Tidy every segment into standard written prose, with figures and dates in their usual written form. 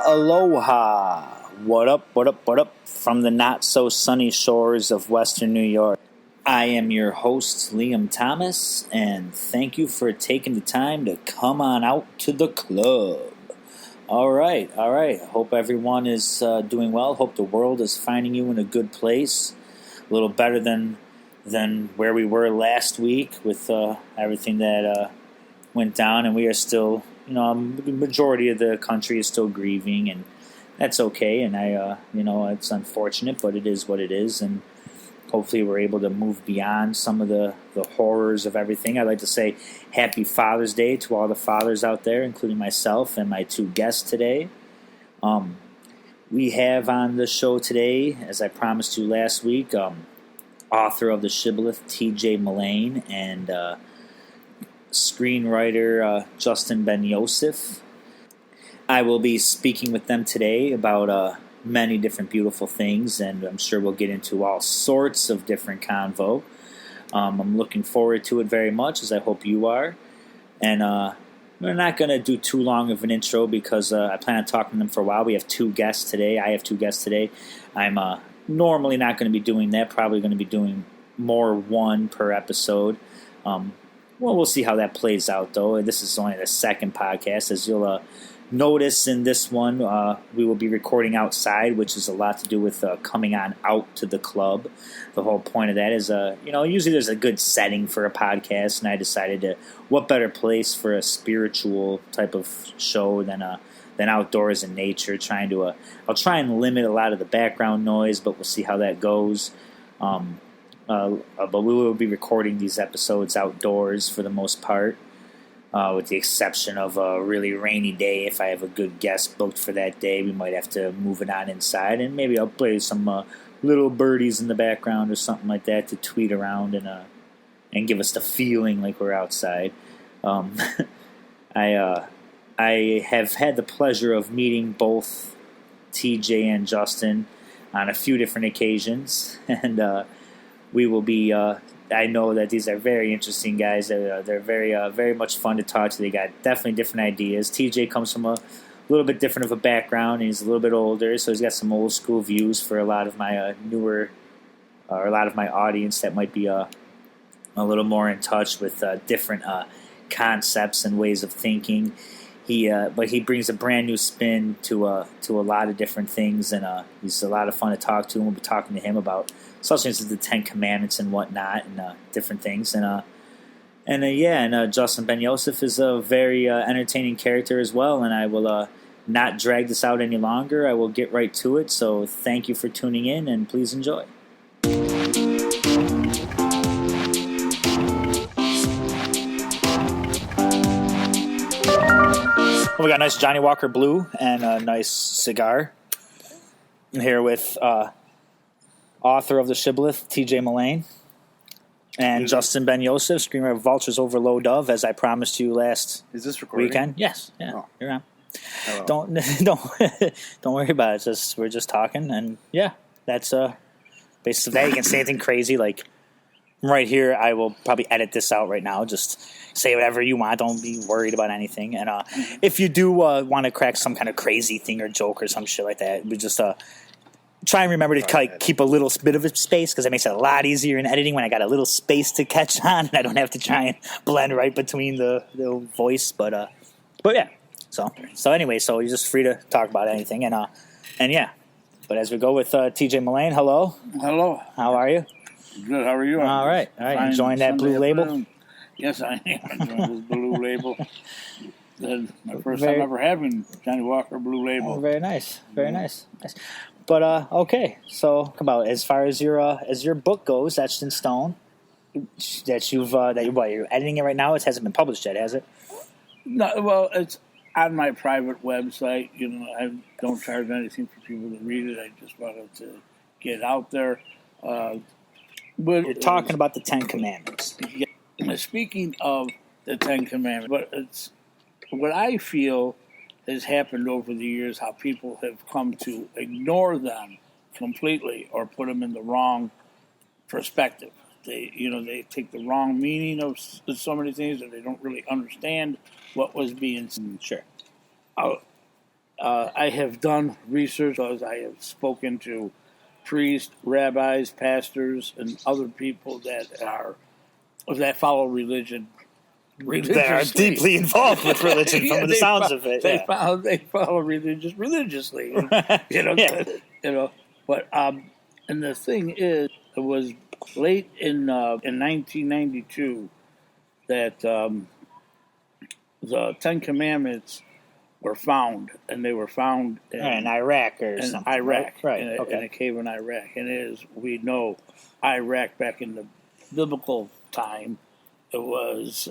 Aloha! What up from the not-so-sunny shores of Western New York. I am your host, Liam Thomas, and thank you for taking the time to come on out to the club. All right. Hope everyone is doing well. Hope the world is finding you in a good place. A little better than where we were last week with everything that went down, and we are still, the majority of the country is still grieving, and that's okay. And it's unfortunate, but it is what it is, and hopefully we're able to move beyond some of the horrors of everything. I'd like to say Happy Father's Day to all the fathers out there, including myself and my two guests today. We have on the show today, as I promised you last week, author of the Shibboleth, T.J. Mullane, and screenwriter Justin Ben Yoseff. I will be speaking with them today about many different beautiful things, and I'm sure we'll get into all sorts of different convo. I'm looking forward to it very much, as I hope you are. And we're not going to do too long of an intro because I plan on talking to them for a while. We have two guests today. I have two guests today. I'm normally not going to be doing that. Probably going to be doing one per episode. We'll see how that plays out, though. This is only the second podcast. As you'll notice in this one, we will be recording outside, which is a lot to do with coming on out to the club. The whole point of that is, usually there's a good setting for a podcast, and I decided what better place for a spiritual type of show than outdoors in nature. I'll try and limit a lot of the background noise, but we'll see how that goes. But we will be recording these episodes outdoors for the most part, with the exception of a really rainy day. If I have a good guest booked for that day, we might have to move it on inside, and maybe I'll play some little birdies in the background or something like that to tweet around and give us the feeling like we're outside. I have had the pleasure of meeting both TJ and Justin on a few different occasions, and we will be. I know that these are very interesting guys. They're very much fun to talk to. They got definitely different ideas. TJ comes from a little bit different of a background, and he's a little bit older, so he's got some old school views for a lot of my newer, or a lot of my audience that might be a little more in touch with different concepts and ways of thinking. But he brings a brand new spin to a lot of different things, and he's a lot of fun to talk to. And we'll be talking to him about such things as the Ten Commandments and whatnot, and different things. And Justin Ben Yoseff is a very entertaining character as well. And I will not drag this out any longer. I will get right to it. So thank you for tuning in, and please enjoy. We got a nice Johnny Walker Blue and a nice cigar. I'm here with author of the Shibboleth, T.J. Mullane, and Justin Ben Yoseff, screenwriter of Vulures Over Low Doves, as I promised you last weekend. Yes, yeah, oh. You're on. Hello. Don't worry about it. We're just talking, and yeah, that's basically that. You can say anything crazy like. Right here, I will probably edit this out right now. Just say whatever you want. Don't be worried about anything. And if you do want to crack some kind of crazy thing or joke or some shit like that, we just try and remember to keep a little bit of a space, because it makes it a lot easier in editing when I got a little space to catch on, and I don't have to try and blend right between the voice. But yeah. So anyway, so you're just free to talk about anything, and yeah. But as we go with T.J. Mullane, hello. Hello. How are you? Good. How are you? All right. Enjoying that blue label? Yes, I am enjoying this blue label. That's my first time ever having Johnny Walker Blue Label. Oh, very nice. Very nice. But okay. So, come on. As far as your book goes, Etched in Stone, that you're editing it right now. It hasn't been published yet, has it? No. Well, it's on my private website. I don't charge anything for people to read it. I just wanted to get it out there. But you're talking about the Ten Commandments. Yeah, speaking of the Ten Commandments, but it's what I feel has happened over the years, how people have come to ignore them completely or put them in the wrong perspective. They take the wrong meaning of so many things, and they don't really understand what was being said. Sure. I have done research as I have spoken to priests, rabbis, pastors, and other people that follow religion. They are deeply involved with religion from the sounds of it. They follow religiously. But and the thing is, it was late in 1992 that the Ten Commandments were found, and they were found in Iraq or something. Iraq, right? In a cave in Iraq. And as we know, Iraq back in the biblical time, it was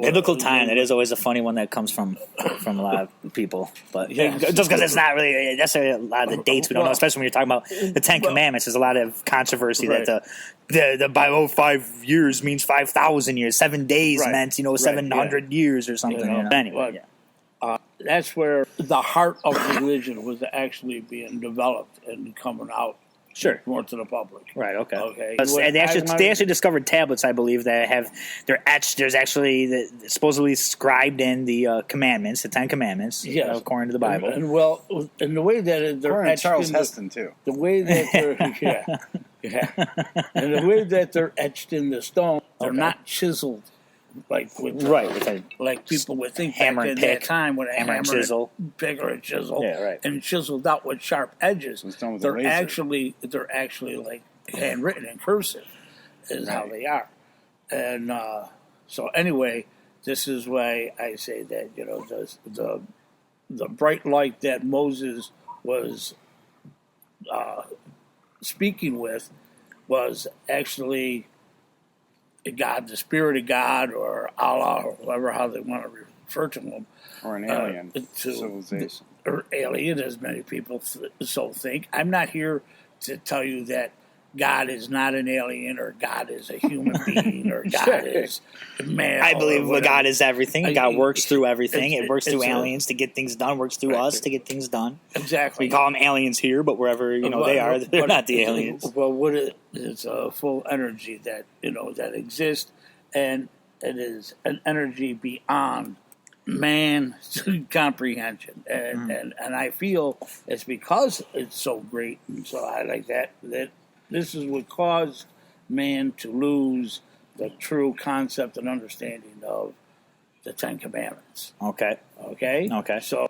biblical time. That is always a funny one that comes from a lot of people, but yeah. Just because it's not really necessarily a lot of the dates we don't know, especially when you're talking about the Ten Commandments. There's a lot of controversy that the Bible 5 years means 5,000 years, 7 days meant 700 years or something. Anyway, that's where the heart of religion was actually being developed and coming out. Sure, more to the public. Right. Okay. Okay. And they actually discovered tablets, I believe, that they're etched. There's actually supposedly scribed in the commandments, the Ten Commandments, according to the Bible. And the way that they're etched, Charles Heston too. The way that they're and the way that they're etched in the stone, they're not chiseled like like people would think hammer back and in pick, that time with a hammer and chisel, pick or a chisel, and chiseled out with sharp edges. They're actually like handwritten in cursive, is how they are. And so anyway, this is why I say that the bright light that Moses was speaking with was actually God, the Spirit of God, or Allah, or whoever, how they want to refer to him. Or an alien civilization. Or alien, as many people so think. I'm not here to tell you that God is not an alien, or God is a human being, or God is male. I believe God is everything. God works through everything. It works through aliens to get things done, works through us to get things done. Exactly. We call them aliens here, but wherever they are, they're not the aliens. Well, it's a full energy that that exists, and it is an energy beyond man's comprehension, and I feel it's because it's so great, and so I like that this is what caused man to lose the true concept and understanding of the Ten Commandments. Okay. So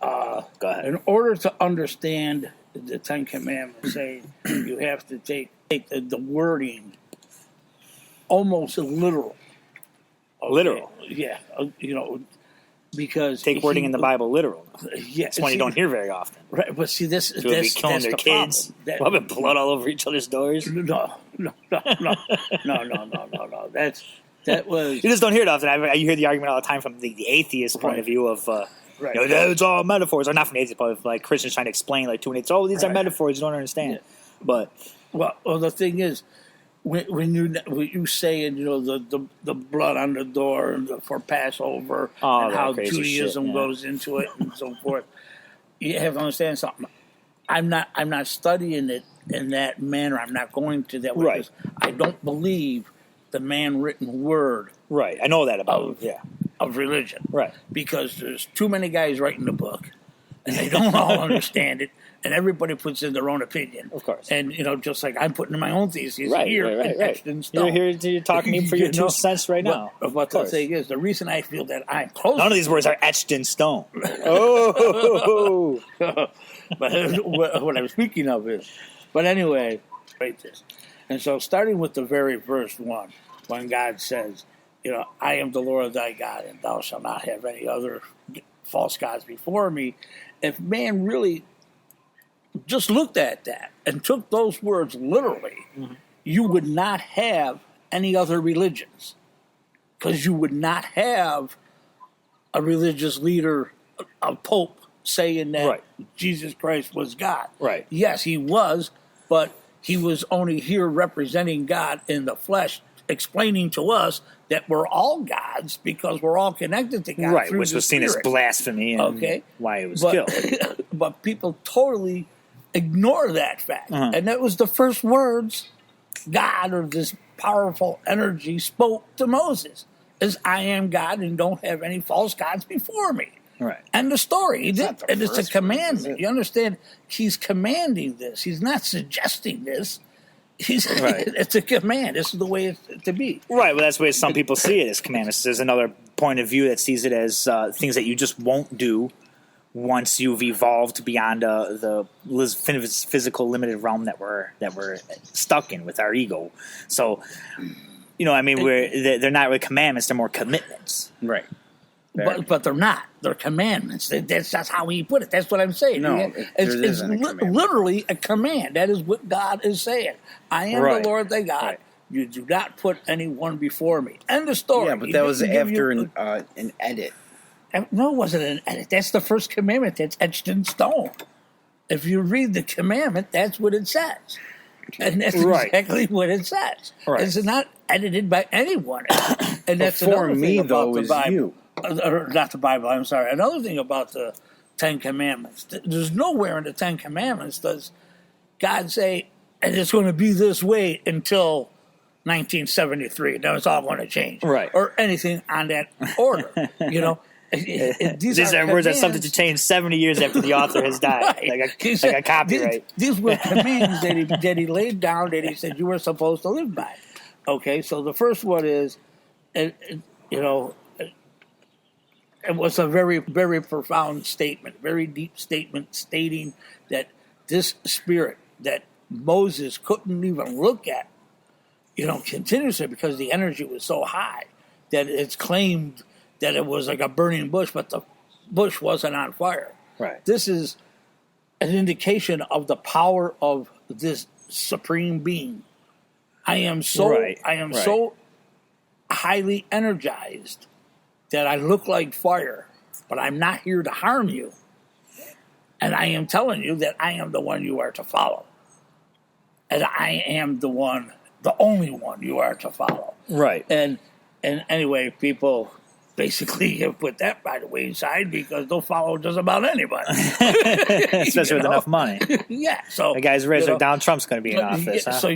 go ahead. In order to understand the Ten Commandments, you have to take the wording almost literal. Okay? Literal. Yeah. Because take wording in the Bible literal. Yes, it's one you don't hear very often. Right, but see, this be killing their kids, rubbing blood all over each other's doors. No. That was. You just don't hear it often. You hear the argument all the time from the atheist point of view of. It's all metaphors, or not from the atheist point of like Christians trying to explain like to an atheist. These are metaphors. You don't understand. Yeah. But the thing is, when you say the blood on the door for Passover and how Judaism goes into it and so forth, you have to understand something. I'm not studying it in that manner. I'm not going to that way. Right. I don't believe the man-written word. Right. I know that about of religion. Right. Because there's too many guys writing the book, and they don't all understand it. And everybody puts in their own opinion. Of course. And, just like I'm putting in my own thesis right. etched in stone. You're talking to me for your 2 cents right now. But the thing is, the reason I feel that I'm close. None of these words are etched in stone. Oh! But what I'm speaking of is. But anyway, write this. And so starting with the very first one, when God says, I am the Lord thy God, and thou shalt not have any other false gods before me. If man really just looked at that and took those words literally, you would not have any other religions, because you would not have a religious leader, a pope, saying that Jesus Christ was God. Right. Yes, he was, but he was only here representing God in the flesh, explaining to us that we're all gods because we're all connected to God. Right, through which the was seen Spirit. as blasphemy and why it was killed. But people totally ignore that fact. And that was the first words God, or this powerful energy, spoke to Moses, is I am God and don't have any false gods before me. Right. And the story. He did, and it's a first commandment. verse, is it? You understand? He's commanding this. He's not suggesting this. Right. It's a command. This is the way it's to be. Right. Well, that's the way some people see it as commandments. There's another point of view that sees it as things that you just won't do once you've evolved beyond the physical limited realm that we're stuck in with our ego. So, I mean, they're not really commandments; they're more commitments. Right. But they're not. They're commandments. That's how he put it. That's what I'm saying. No, it's literally a command. That is what God is saying. I am the Lord thy God. Right. You do not put anyone before me. End of story. Yeah, but that was after an edit. No, it wasn't an edit. That's the first commandment that's etched in stone. If you read the commandment, that's what it says. And that's exactly what it says. Right. It's not edited by anyone. And that's for me, though, is you. Not the Bible, I'm sorry. Another thing about the Ten Commandments, there's nowhere in the Ten Commandments does God say, and it's going to be this way until 1973. Then it's all going to change. Right. Or anything on that order, These are words that are subject to change 70 years after the author has died, right. like a copyright. These were commands that he laid down that he said you were supposed to live by. Okay, so the first one is, it was a very, very profound statement, very deep statement stating that this spirit that Moses couldn't even look at, continuously because the energy was so high that it's claimed that it was like a burning bush, but the bush wasn't on fire. Right. This is an indication of the power of this supreme being. I am so highly energized that I look like fire, but I'm not here to harm you. And I am telling you that I am the one you are to follow. And I am the only one you are to follow. Right. And anyway, people basically have put that by the wayside because they'll follow just about anybody. Especially with enough money. Yeah. So the guy's rich, Donald Trump's going to be in office. Yeah, huh? So,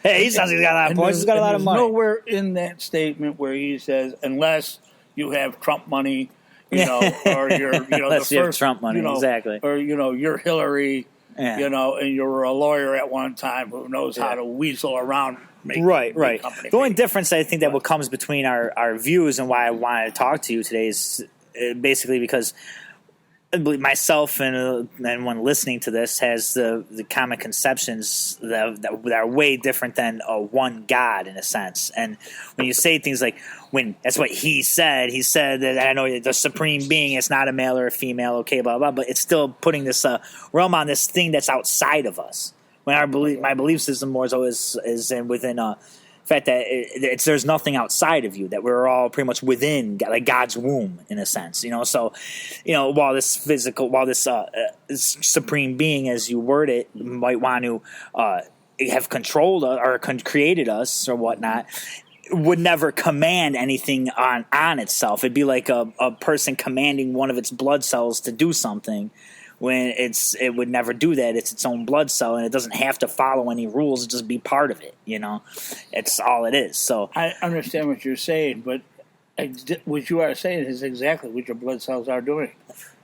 Hey, he sounds like he's got a lot of points. He's got a lot of money. Nowhere in that statement where he says, unless you have Trump money, or you're, unless the you first, have Trump money, exactly. Or, you're Hillary, and you were a lawyer at one time who knows how to weasel around. Right. The only difference I think that what comes between our views and why I wanted to talk to you today is basically because myself and anyone listening to this has the common conceptions that are way different than one God in a sense. And when you say things like, when that's what he said that I know the supreme being, it's not a male or a female, okay, blah, blah, but it's still putting this realm on this thing that's outside of us. When my belief system more is within the fact that there's nothing outside of you, that we're all pretty much within like God's womb in a sense, So, while this supreme being, as you word it, might want to have controlled or created us or whatnot, would never command anything on itself. It'd be like a person commanding one of its blood cells to do something. When it would never do that. It's its own blood cell, and it doesn't have to follow any rules. It just be part of it, It's all it is. So I understand what you're saying, but what you are saying is exactly what your blood cells are doing.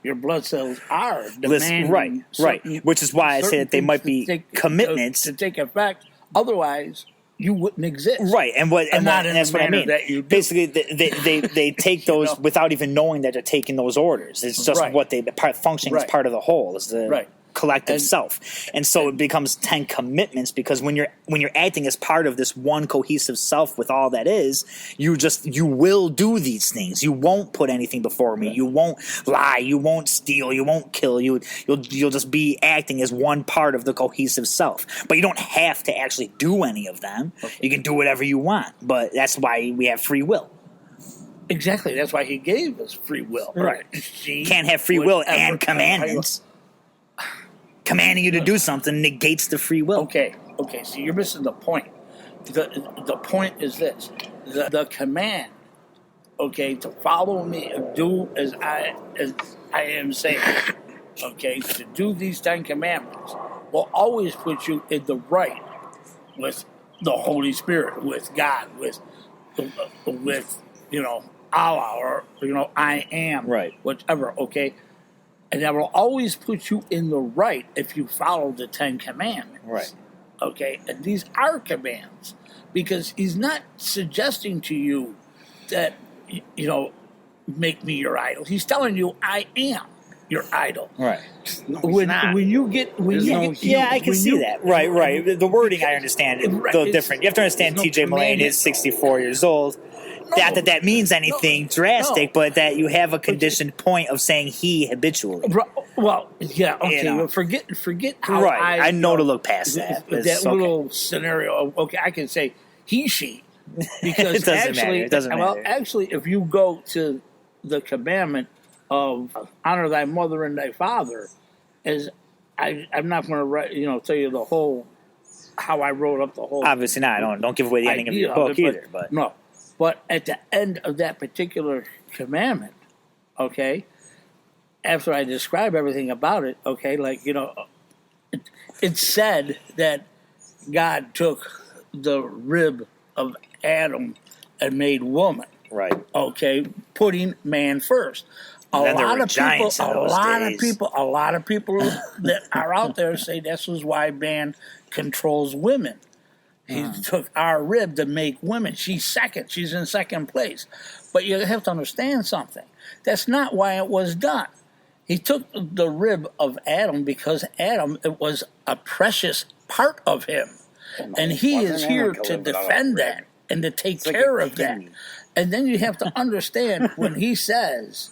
Your blood cells are demanding right. Which is why I say that they might be commitments to take effect. Otherwise, you wouldn't exist. Right, and that's what I mean. Basically, they take those without even knowing that they're taking those orders. It's just what they functioning as part of the whole. Is the collective self, and so it becomes 10 commitments because when you're acting as part of this one cohesive self with all that is, you will do these things. You won't put anything before me. You won't lie. You won't steal. You won't kill. You'll just be acting as one part of the cohesive self. But you don't have to actually do any of them. Okay. You can do whatever you want. But that's why we have free will. Exactly. That's why he gave us free will. Right. You can't have free will and commandments. Commanding you to do something negates the free will. Okay, so you're missing the point. The point is this. The command, to follow me and do as I am saying, to do these 10 commandments will always put you in the right with the Holy Spirit, with God, with Allah or I am, Right. Whatever. Okay, and that will always put you in the right if you follow the 10 Commandments. Right. Okay, and these are commands because he's not suggesting to you that make me your idol. He's telling you I am your idol. Right. No, when you get I can see that. Right. The wording I understand is a little different. You have to understand T.J. Mullane is 64 years old. Not that means anything drastic, but that you have a conditioned point of saying he habitually. Well, yeah, okay. Well, forget how I know to look past that. Little scenario. Okay, I can say he, she, because it doesn't matter. Well, actually, if you go to the commandment of honor thy mother and thy father, as I'm not going to write, tell you the whole how I wrote up the whole. Obviously not. Don't give away the ending of your book either. But no. But at the end of that particular commandment, okay, after I describe everything about it, okay, it said that God took the rib of Adam and made woman. Right. Okay, putting man first. A lot of people that are out there say this is why man controls women. He took our rib to make women. She's second. She's in second place. But you have to understand something. That's not why it was done. He took the rib of Adam because Adam, it was a precious part of him. And he is here to defend that and to take care of that. And then you have to understand when he says,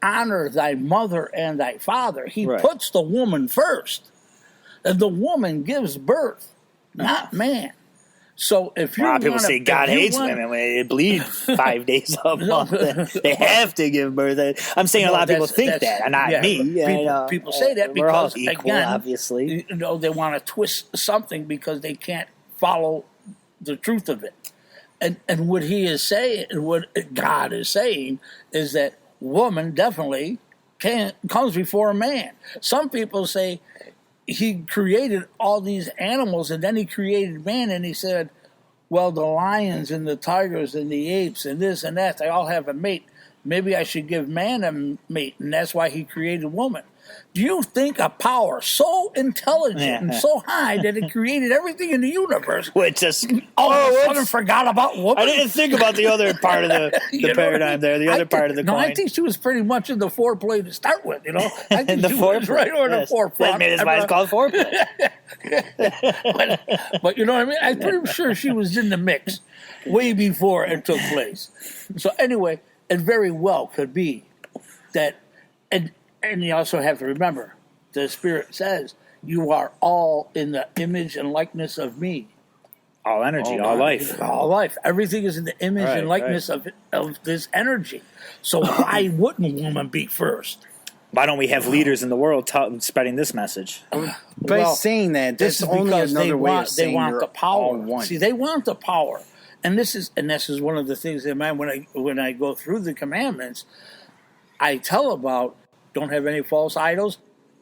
honor thy mother and thy father, he puts the woman first. And the woman gives birth, not man. So if you a lot of people say God hates women when they bleed 5 days a month, they have to give birth. I'm saying a lot of people think that, not me. People say that because equal, again, obviously, they want to twist something because they can't follow the truth of it. And what he is saying, what God is saying, is that woman definitely comes before a man. Some people say he created all these animals and then he created man and he said, well, the lions and the tigers and the apes and this and that, they all have a mate. Maybe I should give man a mate, and that's why he created woman. Do you think a power so intelligent and so high that it created everything in the universe all of a sudden forgot about woman? I didn't think about the other part of the paradigm there, the other part of the coin. No, I think she was pretty much in the foreplay to start with, I think the she was right on the forefront. That's why it's called foreplay. but you know what I mean? I'm pretty sure she was in the mix way before it took place. So anyway, it very well could be that... And you also have to remember, the Spirit says, you are all in the image and likeness of me. All energy, all life. All life. Everything is in the image and likeness of this energy. So why wouldn't woman be first? Why don't we have leaders in the world spreading this message? By saying that, this is only another way of saying they want the power. One. See, they want the power. And this is one of the things in mind when I go through the commandments, I tell about don't have any false idols.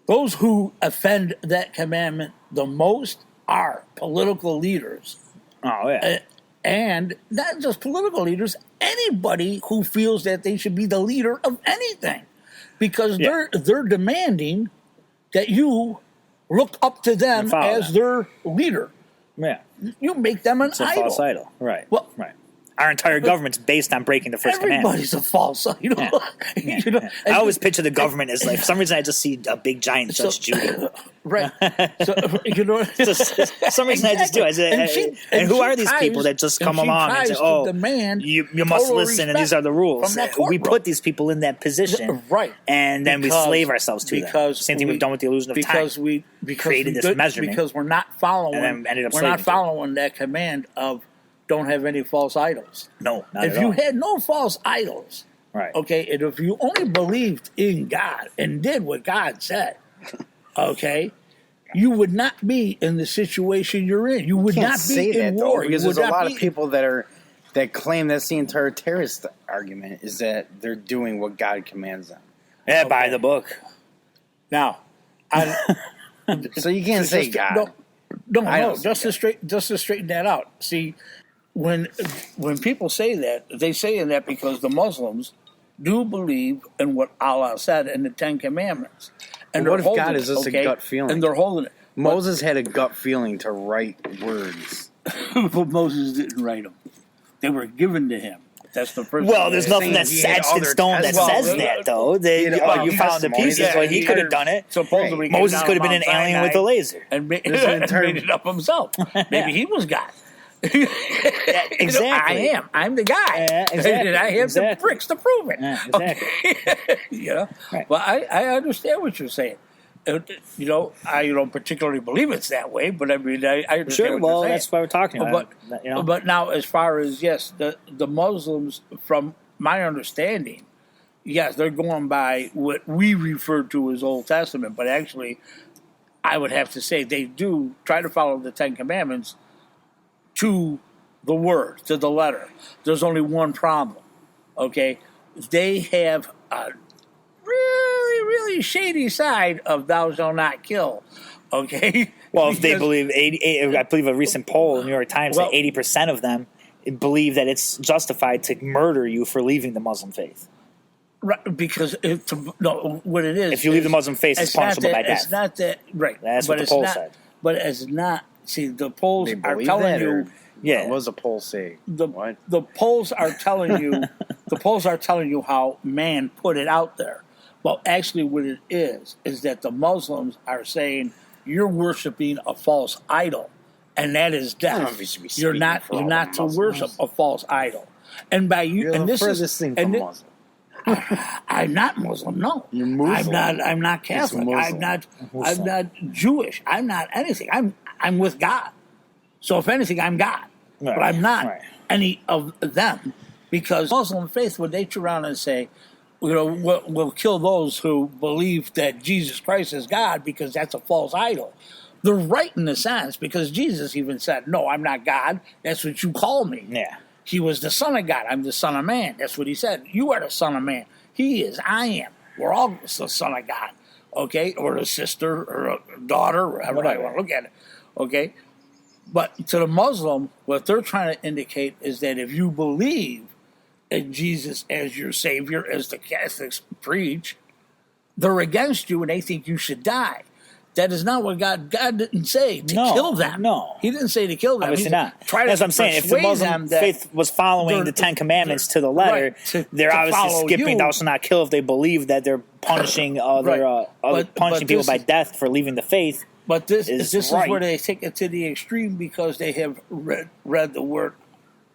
Those who offend that commandment the most are political leaders. Oh, yeah. And not just political leaders, anybody who feels that they should be the leader of anything. Because they're demanding that you look up to them as their leader. Yeah. You make them an idol. It's a false idol. Right. Well, right. Our entire government's based on breaking the first commandment. Everybody's a false idol. I always picture the government as like, for some reason I just see a big giant Judge Judy. Right. So, for some reason I just do. I say, and who are these people that just come along and say, oh, you must listen and these are the rules. We put these people in that position. Right. And then we slave ourselves to them. Same thing we've done with the illusion of time. Because we created this measurement. Because we're not following, and then ended up that command of don't have any false idols. No, not if at you all. had no false idols, right? Okay, and if you only believed in God and did what God said, okay, you would not be in the situation you're in. You would not be in war. Because there's a lot of people that claim that's the entire terrorist argument is that they're doing what God commands them. Yeah, by the book. Now, so you can't say God. No, just to straighten that out. See, when people say that, they say that because the Muslims do believe in what Allah said in the Ten Commandments. And what if God is just a gut feeling? And they're holding it. Moses had a gut feeling to write words. But Moses didn't write them. They were given to him. That's the first. Well, there's nothing that's etched in stone that says that, though. You found the pieces, so he could have done it. Supposedly, Moses could have been an alien with a laser and made it up himself. Maybe he was God. Exactly. I'm the guy. Exactly. And I have the bricks to prove it. Exactly. Okay. Right. Well, I understand what you're saying. I don't particularly believe it's that way, but I mean, I understand sure. what Well, you're saying. that's why we're talking about. But now, as far as the Muslims, from my understanding, yes, they're going by what we refer to as Old Testament, but actually, I would have to say they do try to follow the Ten Commandments to the word, to the letter. There's only one problem, okay? They have a really, really shady side of thou shalt not kill, okay? Well, if they believe, I believe a recent poll in the New York Times that 80% of them believe that it's justified to murder you for leaving the Muslim faith. Right, because what it is... If you leave the Muslim faith, it's punishable by death. It's not that... Right. That's what the poll said. But it's not... See, the polls They are believe telling that, you... or Yeah. What does a poll say? What? The polls are telling you... the polls are telling you how man put it out there. Well, actually what it is that the Muslims are saying you're worshiping a false idol, and that is death. You're not to worship a false idol. And by you... You're and the this furthest thing from Muslim. I'm not Muslim. No, you're Muslim. I'm not Catholic. I'm not Jewish. I'm not anything. I'm with God. So if anything, I'm God. Right. But I'm not any of them, because Muslim faith, when they turn around and say, we'll kill those who believe that Jesus Christ is God because that's a false idol. They're right in a sense, because Jesus even said, "No, I'm not God. That's what you call me." Yeah. He was the Son of God. I'm the Son of Man. That's what he said. You are the Son of Man. He is. I am. We're all the Son of God. Okay? Or a sister or a daughter, or however I want to look at it. Okay? But to the Muslim, what they're trying to indicate is that if you believe in Jesus as your Savior, as the Catholics preach, they're against you and they think you should die. That is not what God didn't say to kill them. No. He didn't say to kill them. Obviously not. That's what I'm saying. If the Muslim faith was following the Ten Commandments to the letter, they're obviously skipping thou shalt not kill if they believe that they're punishing punishing people by death for leaving the faith. But this is where they take it to the extreme, because they have read the word,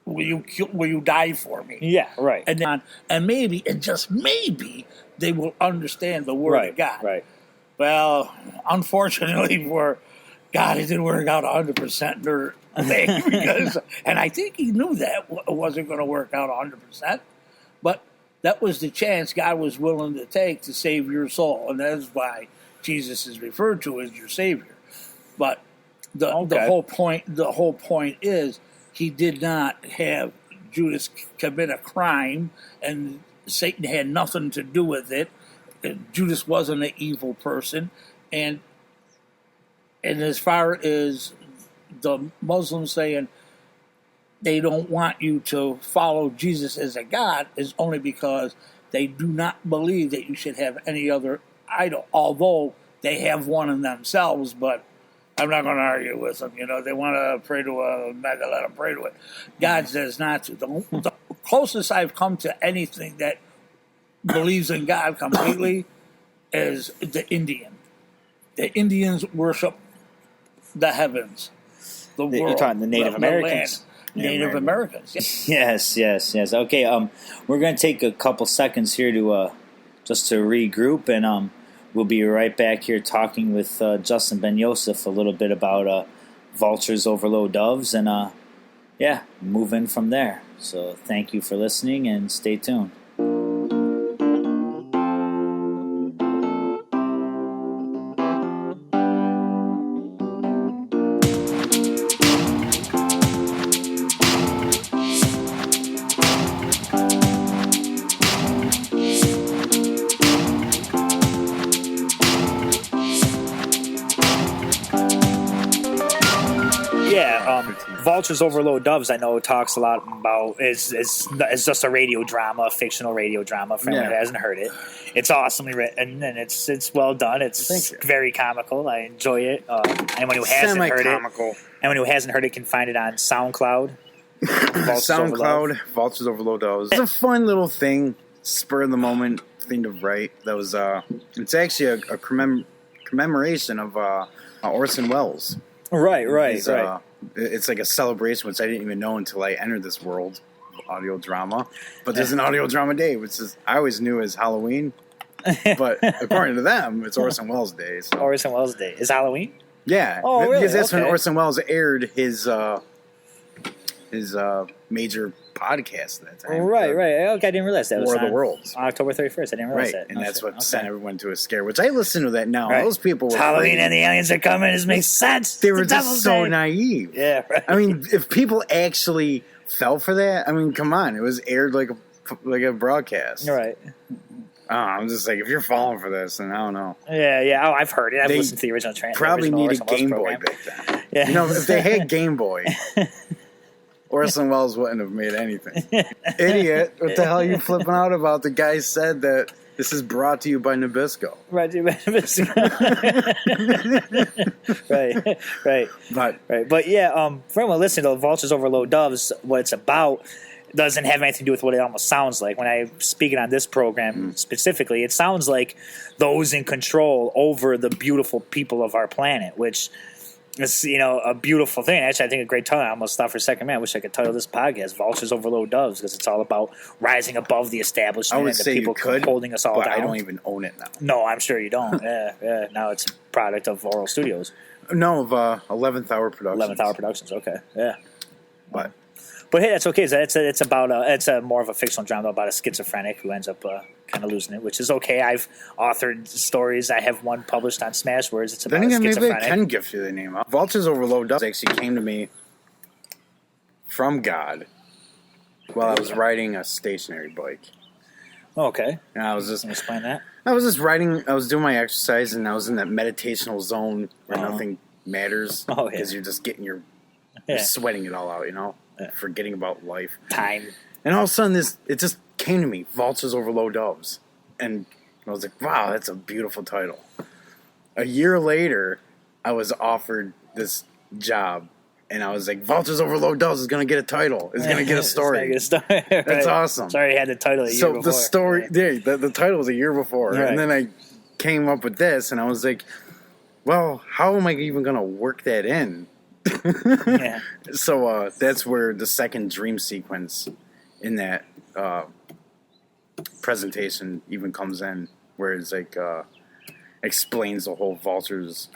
will you die for me? Yeah, right. And maybe, and just maybe, they will understand the word of God. Right. Well, unfortunately for God, it didn't work out 100% in their thing, because, and I think he knew that it wasn't going to work out 100%, but that was the chance God was willing to take to save your soul, and that's why Jesus is referred to as your Savior. But the whole point is, he did not have Judas commit a crime, and Satan had nothing to do with it. Judas wasn't an evil person, and as far as the Muslims saying they don't want you to follow Jesus as a God, is only because they do not believe that you should have any other idol, although they have one in themselves. But I'm not going to argue with them. They want to pray to a mega, let them pray to it. God says not to. The closest I've come to anything that believes in God completely is the Indian. The Indians worship the heavens, the world. You're talking the Native Americans. Native Americans. Yes. Okay, we're going to take a couple seconds here to just to regroup, and we'll be right back here talking with Justin Ben Yoseff a little bit about Vultures Over Low Doves, and move in from there. So thank you for listening, and stay tuned. Vultures Over Low Doves, I know, talks a lot about is just a radio drama, a fictional radio drama for anyone who hasn't heard it. It's awesomely written, and it's well done. It's very comical. I enjoy it. Anyone who hasn't heard it can find it on SoundCloud. Vultures Over Low Doves. It's a fun little thing, spur of the moment thing to write. That was it's actually a commemoration of Orson Welles. Right. It's like a celebration, which I didn't even know until I entered this world of audio drama. But there's an audio drama day, which is I always knew as Halloween. But according to them, it's Orson Welles Day. So. Orson Welles Day is Halloween. Yeah, really? Because that's when Orson Welles aired his major podcast at that time. Right. Okay, I didn't realize that. War of the Worlds. October 31st. I didn't realize that. And that's what sent everyone to a scare, which I listen to that now. Right. Those people were Halloween crazy. And the aliens are coming. This makes sense. They were just so naive. Yeah, right. I mean, if people actually fell for that, I mean, come on. It was aired like a broadcast. Right. I'm just like, if you're falling for this, then I don't know. Yeah. Oh, I've heard it. I've listened to the original trailer. Probably needed Game Boy back then. Yeah. You know, if they had Game Boy, Orson Welles wouldn't have made anything. Idiot. What the hell are you flipping out about? The guy said that this is brought to you by Nabisco. Right. But yeah, for anyone listening to Vultures Over Low Doves, what it's about doesn't have anything to do with what it almost sounds like. When I speak it on this program specifically, it sounds like those in control over the beautiful people of our planet, which is, a beautiful thing. Actually, I think a great title. I almost thought for a second, man, I wish I could title this podcast Vultures Over Low Doves, because it's all about rising above the establishment and the people holding us all down. I don't even own it now. No, I'm sure you don't. Yeah. Now it's a product of Oral Studios. No, of 11th Hour Productions. 11th Hour Productions, okay. Yeah. But hey, that's okay. It's about it's more of a fictional drama about a schizophrenic who ends up kind of losing it, which is okay. I've authored stories. I have one published on Smashwords. It's about a schizophrenic. Maybe I can give you the name. Vultures Over Low Doves actually came to me from God while I was riding a stationary bike. Okay. And I was just explain that. I was just riding. I was doing my exercise, and I was in that meditational zone where nothing matters because you're just getting you're sweating it all out, forgetting about life, time. And all of a sudden, it just came to me: Vultures Over Low Doves, and I was like, "Wow, that's a beautiful title." A year later, I was offered this job, and I was like, "Vultures Over Low Doves is going to get a title. It's going to get a story. That's awesome." Sorry, I had the title a year before. So the story, the title was a year before, and then I came up with this, and I was like, "Well, how am I even going to work that in?" So that's where the second dream sequence in that presentation even comes in, where it's like explains the whole Vultures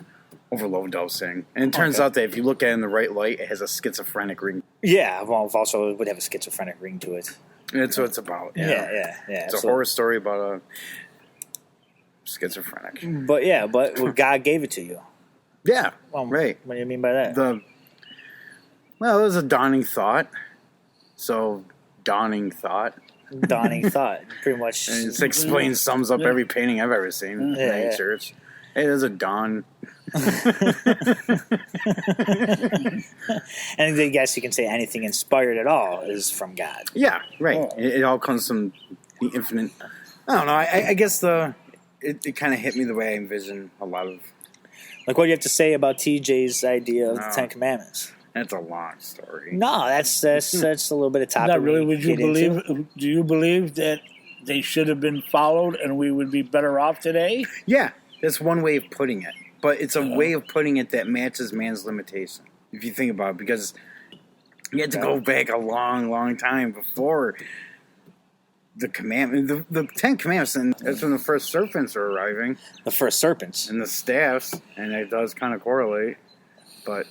Over Low Doves thing. And it turns out that if you look at it in the right light, it has a schizophrenic ring. Yeah, well, Vulture would have a schizophrenic ring to it. That's what it's about. Yeah. It's a horror story about a schizophrenic. But God gave it to you. Yeah, right. What do you mean by that? It was a dawning thought. So, dawning thought. Pretty much. And it sums up every painting I've ever seen in a church. Hey, there's a dawn. And I guess you can say anything inspired at all is from God. Yeah, right. Oh. It all comes from the infinite. I don't know. I guess it kind of hit me the way I envision a lot of. Like, what do you have to say about TJ's idea of the Ten Commandments? That's a long story. No, that's a little bit of topic. Not really. Do you believe that they should have been followed and we would be better off today? Yeah, that's one way of putting it. But it's a way of putting it that matches man's limitation, if you think about it, because you had to go back a long, long time before the commandment, the Ten Commandments, and that's when the first serpents are arriving. The first serpents. And the staffs, and it does kind of correlate. But,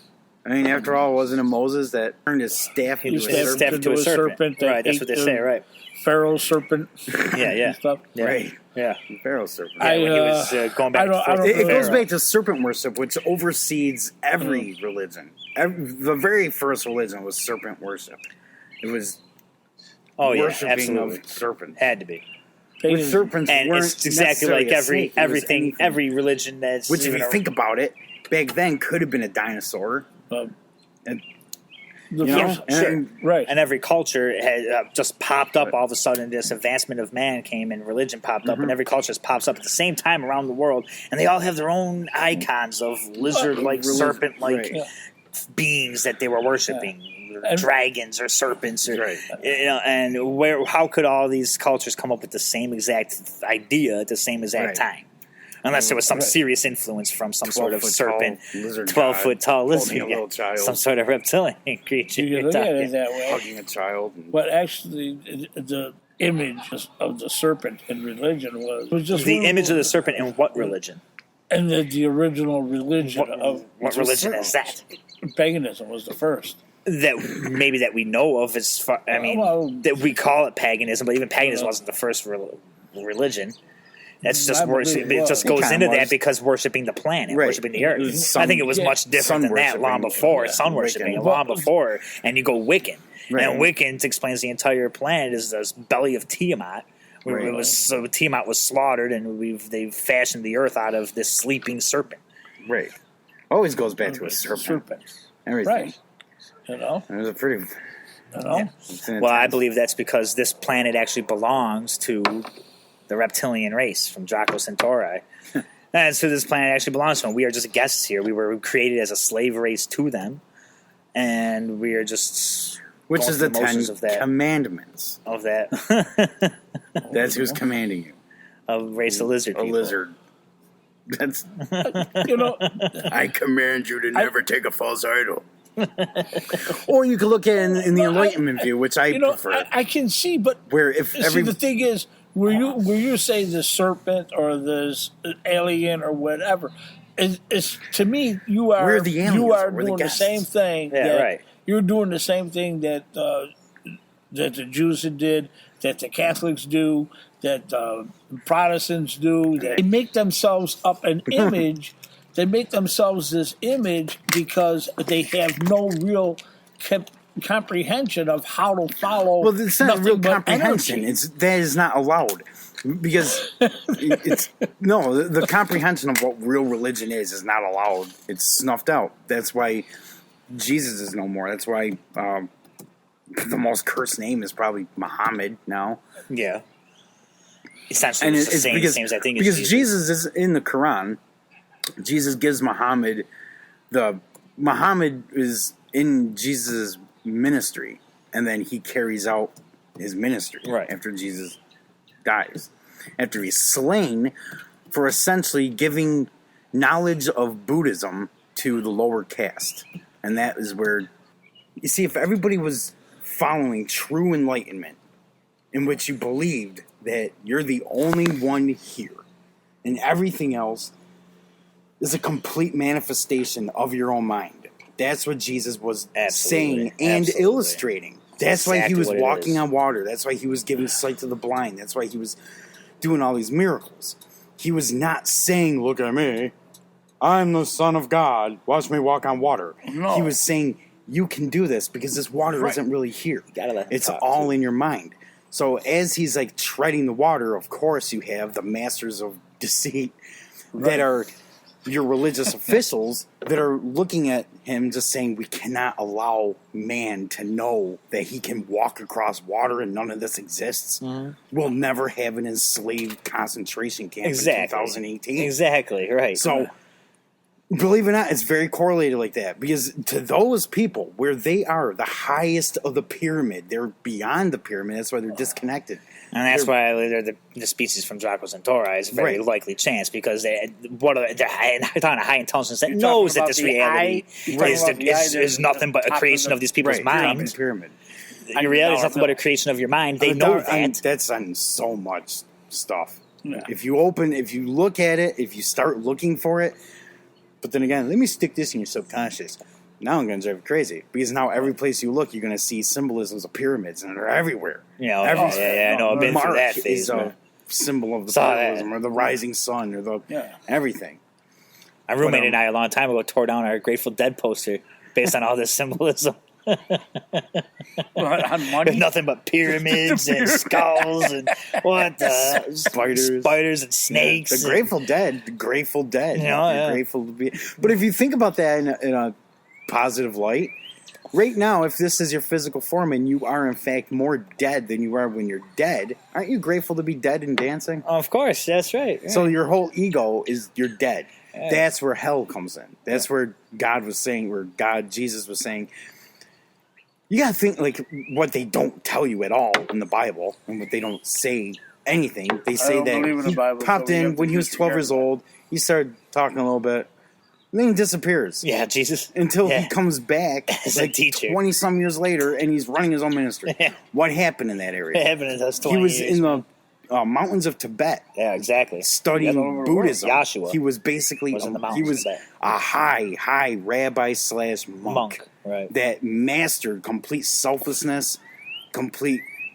I mean, after all, wasn't it Moses that turned his staff into a serpent? Right, that's what they say, right. Pharaoh's serpent. Yeah. Stuff. Yeah. Right. Yeah. Pharaoh's serpent. When he was going back and forth. It goes back to serpent worship, which oversees every religion. The very first religion was serpent worship. It was worshiping of serpents. Had to be. With serpents and weren't it's exactly like every religion that's... Which, if you think about it, back then could have been a dinosaur. And, The you know, first, and- right. And every culture has just popped up all of a sudden. This advancement of man came and religion popped up, and every culture just pops up at the same time around the world, and they all have their own icons of lizard-like, serpent-like Right. beings that they were worshiping, And- dragons or serpents, or Right. and how could all these cultures come up with the same exact idea at the same exact Right. time? Unless there was some Right. serious influence from some sort of 12-foot tall serpent, lizard 12-foot tall holding lizard, a little child. some sort of reptilian creature. You can look at it that way. Hugging a child. And, But actually, the image of the serpent in religion was just The image of the serpent in what religion? and the original religion of What religion is that? paganism was the first. That maybe that we know of as far. I mean, Well, that we call it paganism, but even paganism wasn't the first religion. That's just I believe worship. it It was. just It goes kinda into was. that because worshiping the planet, Right. worshiping the It earth. was I think it was sun- much different sun than that long worshiping, before. yeah. Sun worshiping Wiccan. long before, and you go Wiccan. Right. And Wiccan explains the entire planet is this belly of Tiamat. Where Right. it was, so Tiamat was slaughtered, and they've fashioned the earth out of this sleeping serpent. right. Always goes back to a serpent. Everything. Right. You know? It was a pretty. You know? It's an Well, I intense- believe that's because this planet actually belongs to the reptilian race from Draco Centauri. That's who this planet actually belongs to. We are just guests here. We were created as a slave race to them, and we are just Which going is through the motions 10 of that. Commandments. Of that, That's who's commanding you. of race of lizard A people. lizard. That's. You know, I command you to never take a false idol. Or you could look at it in the Enlightenment view, which I you know, prefer. I can see, but where if see, every the thing is, where you say the serpent or this alien or whatever, is to me you are We're the aliens, you are we're the doing the guests. same thing. Yeah, that- right. You're doing the same thing that that the Jews did, that the Catholics do, that Protestants do. That they make themselves up an image. They make themselves this image because they have no real comprehension of how to follow. well, it's not nothing real but comprehension. energy. That is not allowed because it's no the comprehension of what real religion is not allowed. It's snuffed out. That's why Jesus is no more. That's why the most cursed name is probably Muhammad now. Yeah, essentially it's the same as I think because it's Jesus is in the Quran. Jesus gives Muhammad Muhammad is in Jesus' ministry, and then he carries out his ministry Right. after Jesus dies, after he's slain for essentially giving knowledge of Buddhism to the lower caste. And that is where, you see, if everybody was following true enlightenment, in which you believed that you're the only one here, and everything else is a complete manifestation of your own mind. That's what Jesus was saying and Absolutely. illustrating. That's why he Exactly was what it walking is. on water. That's why he was giving sight to the blind. That's why he was doing all these miracles. He was not saying, "Look at me. I'm the Son of God. Watch me walk on water." No. He was saying, "You can do this because this water Right. isn't really here. gotta let him It's talk, all too. in your mind." So as he's like treading the water, of course you have the masters of deceit that are your religious officials that are looking at him just saying, "We cannot allow man to know that he can walk across water and none of this exists. We'll never have an enslaved concentration camp in 2018. Exactly, right. So, believe it or not, it's very correlated like that. Because to those people, where they are the highest of the pyramid, they're beyond the pyramid. That's why they're disconnected. And that's why they're the species from Draco Centauri is a very Right. likely chance because they're on a high intelligence that You're knows talking that about this the reality eye- you're talking about the eye is that- nothing but a top of creation the- of these people's Right, you're on the minds. pyramid. Your reality is No, nothing but a no. creation of your mind. They know And that. that's on so much stuff. Yeah. If you look at it, if you start looking for it, but then again, let me stick this in your subconscious. Now I'm going to drive you crazy because now every place you look, you're going to see symbolisms of pyramids, and they're everywhere. You know, Every- I know. I've been through Mark that phase. is a symbol of the Saw that. pluralism or the rising sun or the everything. My roommate and I, a long time ago, tore down our Grateful Dead poster based on all this symbolism. on money. Nothing but pyramids and skulls and what the spiders and snakes. The Grateful Dead. The Grateful Dead. You know, You're yeah. grateful to be. But if you think about that in a positive light, right now, if this is your physical form and you are in fact more dead than you are when you're dead, aren't you grateful to be dead and dancing? Of course, that's right. So your whole ego is you're dead. Yeah. That's where hell comes in. That's where God was saying, Jesus was saying, you got to think like what they don't tell you at all in the Bible and what they don't say anything. They say that he popped in when he was 12 years old. He started talking a little bit. And then he disappears. Yeah, Jesus. Until he comes back as like a teacher 20-some years later and he's running his own ministry. Yeah. What happened in that area? What happened in those 20 He was years? in the mountains of Tibet. Yeah, exactly. Studying Buddhism. Yahshua He was basically was in the mountains he was of Tibet. a high rabbi / monk right. that mastered complete selflessness,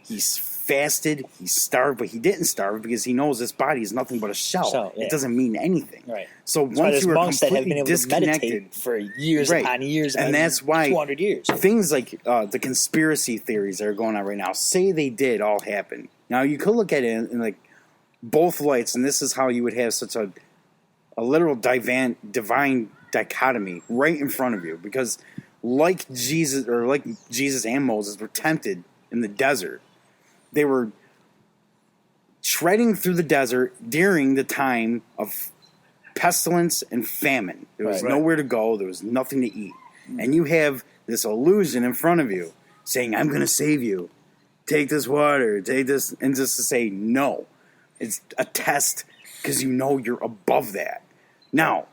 he's fasted, he starved, but he didn't starve because he knows this body is nothing but a shell. Yeah. It doesn't mean anything. Right. So that's why once you are monks that have completely been able to meditate disconnected for years upon years, and that's why 200 years. Things like the conspiracy theories that are going on right now say they did all happen. Now you could look at it in like both lights, and this is how you would have such a literal divine dichotomy right in front of you, because like Jesus and Moses were tempted in the desert. They were treading through the desert during the time of pestilence and famine. There was nowhere to go. There was nothing to eat. And you have this illusion in front of you saying, I'm going to save you. Take this water, take this, and just to say no. It's a test because you know you're above that. Now,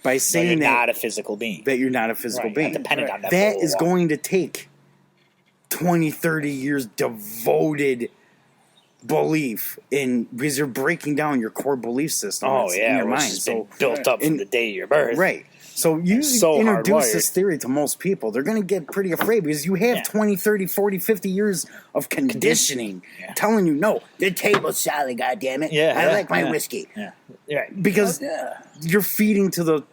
by saying that you're not a physical being. That you're not a physical being. Dependent on that is going to take 20, 30 years devoted belief in, because you're breaking down your core belief system in your mind. So built up from the day of your birth. Right. So you introduce this theory to most people, they're going to get pretty afraid because you have 20, 30, 40, 50 years of conditioning telling you, no, the table's solid, goddammit. I like my whiskey. Yeah. Right. Because you're feeding to the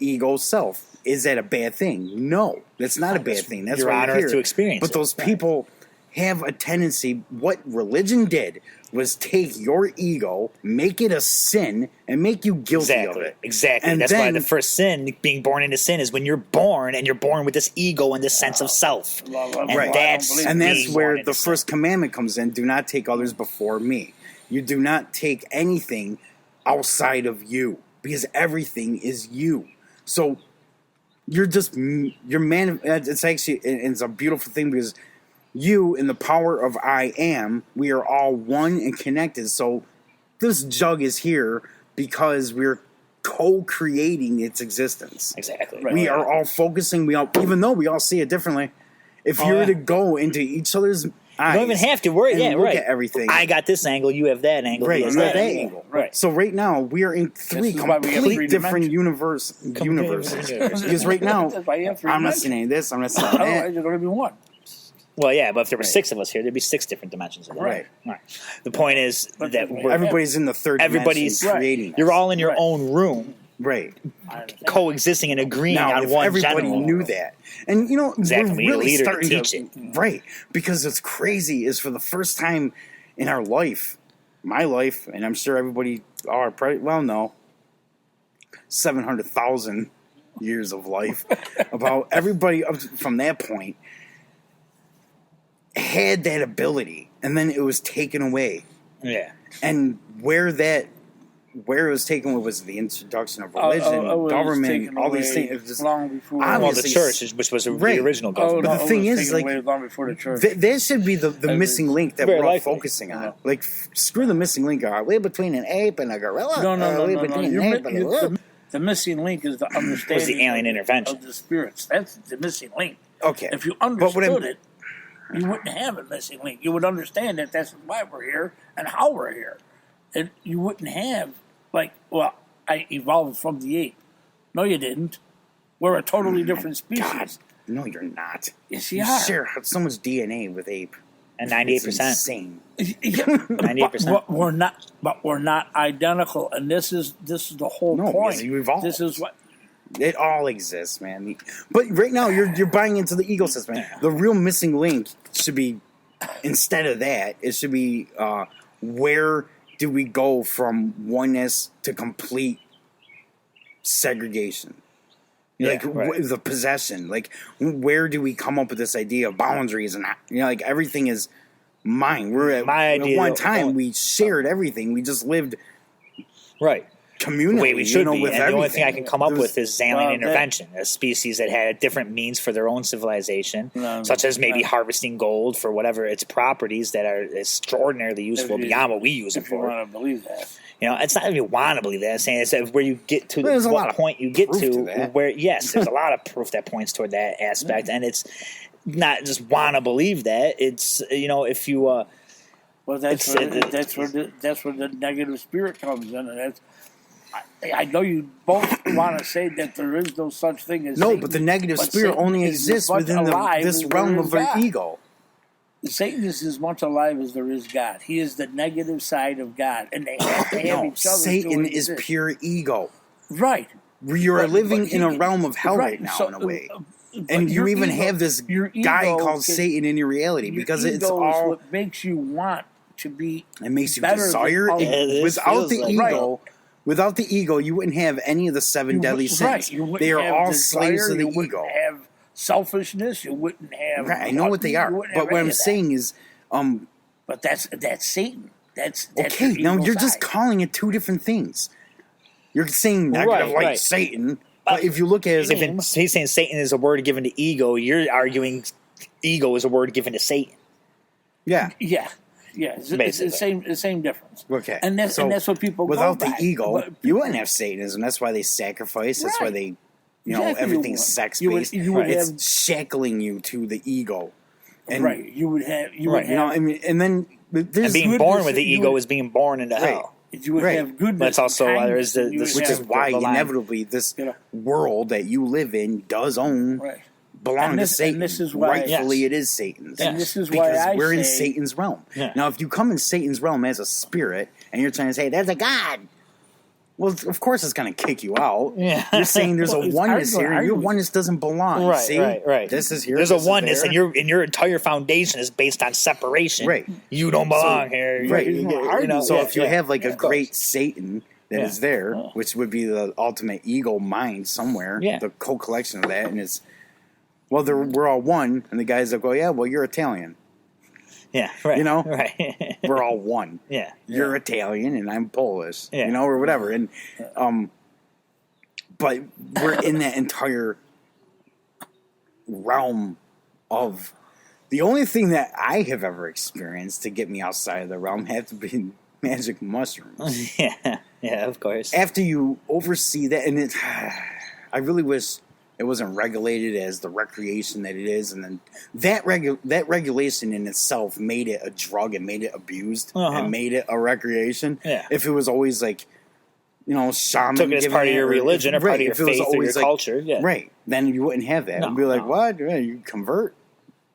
ego self. Is that a bad thing? No, that's not a bad thing. That's why you're here to experience But those people have a tendency, what religion did was take your ego, make it a sin, and make you guilty of it. Exactly. And that's why the first sin, being born into sin, is when you're born and you're born with this ego and this sense of self. And that's where the first commandment comes in. Do not take others before me. You do not take anything outside of you, because everything is you. So it's actually, it's a beautiful thing, because you, in the power of I am, we are all one and connected. So this jug is here because we're co-creating its existence. Exactly. We are all focusing, even though we all see it differently, if you were to go into each other's eyes, you don't even have to worry. Look at everything. I got this angle, you have that angle. Right, you have that angle. Right. So right now we are in three complete different universes. Because right now I'm not saying this, I'm not saying that. There's going to be one. Well, yeah, but if there were 6 of us here, there'd be 6 different dimensions of that. Right. The point is that everybody's in the third dimension creating. You're all in your own room. Right. Coexisting and agreeing now, on if one everybody general knew that. And, exactly. we're really starting to teach it. Right. Because it's crazy is for the first time in our life, my life, and I'm sure everybody, 700,000 years of life, about everybody up from that point had that ability, and then it was taken away. Yeah. And where it was taken away was the introduction of religion, government, all these things. It was just, long before. Well, the church, which was the original government. But the thing is, like, long before the church. There should be the missing link that we're all focusing on. Like, screw the missing link. Are we between an ape and a gorilla? No. The missing link is the understanding. Was the alien intervention of the spirits? That's the missing link. Okay. If you understood it, you wouldn't have a missing link. You would understand that that's why we're here and how we're here. And you wouldn't have, I evolved from the ape. No, you didn't. We're a totally different species. God. No, you're not. Yes, you are. Share so much DNA with ape. And 98%. Insane. 98%. But we're not identical, and this is the whole point. You evolved. This is what. It all exists, man. But right now, you're buying into the ego system. Man. The real missing link should be, instead of that, it should be where do we go from oneness to complete segregation? The possession. Like, where do we come up with this idea of boundaries and like everything is mine? We're at one time we shared everything. We just lived communally. The way we should be. With and everything. the only thing I can come up with is alien intervention, a species that had different means for their own civilization, such as maybe harvesting gold for whatever its properties that are extraordinarily useful beyond what we use it for. If you want to believe that. It's not if you want to believe that. I'm saying it's where you get to what point you get to where, yes, there's a lot of proof that points toward that aspect, and it's not just want to believe that. It's, if you... well, that's where the negative spirit comes in, and that's... I know you both want to say that there is no such thing as Satan, but the negative spirit only exists within this realm of our ego. Satan is as much alive as there is God. He is the negative side of God, and they have to have each other. Satan is pure ego. Right. You are living in a realm of hell right now, in a way. And you even have this guy called Satan in your reality because it's all... what makes you want to be... It makes you desire. Without the ego... Without the ego, you wouldn't have any of the seven deadly sins. They are all slaves of the ego. You wouldn't have selfishness. You wouldn't have... Right, I know what they are. But what I'm saying is... but that's Satan. That's okay, now you're just calling it two different things. You're saying negative Satan, but if you look at it... If he's saying Satan is a word given to ego, you're arguing ego is a word given to Satan. Yeah. Yeah. Yeah, it's the same difference. Okay, and that's what people without go the by. ego, you wouldn't have Satanism. That's why they sacrifice. That's why they, everything's sex based. It's shackling you to the ego. And you would have. And then being born with the ego is being born into hell. You would have goodness. That's also why there is which is why inevitably this world that you live in does own. Belong to Satan. This is why, rightfully it is Satan's. And this is why we're in Satan's realm. Yeah. Now, if you come in Satan's realm as a spirit and you're trying to say, there's a God, well, of course it's going to kick you out. Yeah. You're saying there's a oneness here, and your oneness doesn't belong. Right, See? Right. This is here. There's a oneness, and your entire foundation is based on separation. Right. You don't belong here. Right. So if you have like a great Satan that is there, which would be the ultimate ego mind somewhere, the co-collection of that, and it's... Well, we're all one, and the guys will go, yeah, well, you're Italian. Yeah, right. Right. We're all one. Yeah. You're Italian, and I'm Polish, or whatever. And, but we're in that entire realm of... The only thing that I have ever experienced to get me outside of the realm had to be magic mushrooms. Yeah, of course. After you oversee that, and I really wish... It wasn't regulated as the recreation that it is, and then that regulation in itself made it a drug and made it abused and made it a recreation. Yeah. If it was always like, shaman took it as part of your religion or part of your faith or your culture, right? Then you wouldn't have that. It'd be like, what? Yeah, you convert?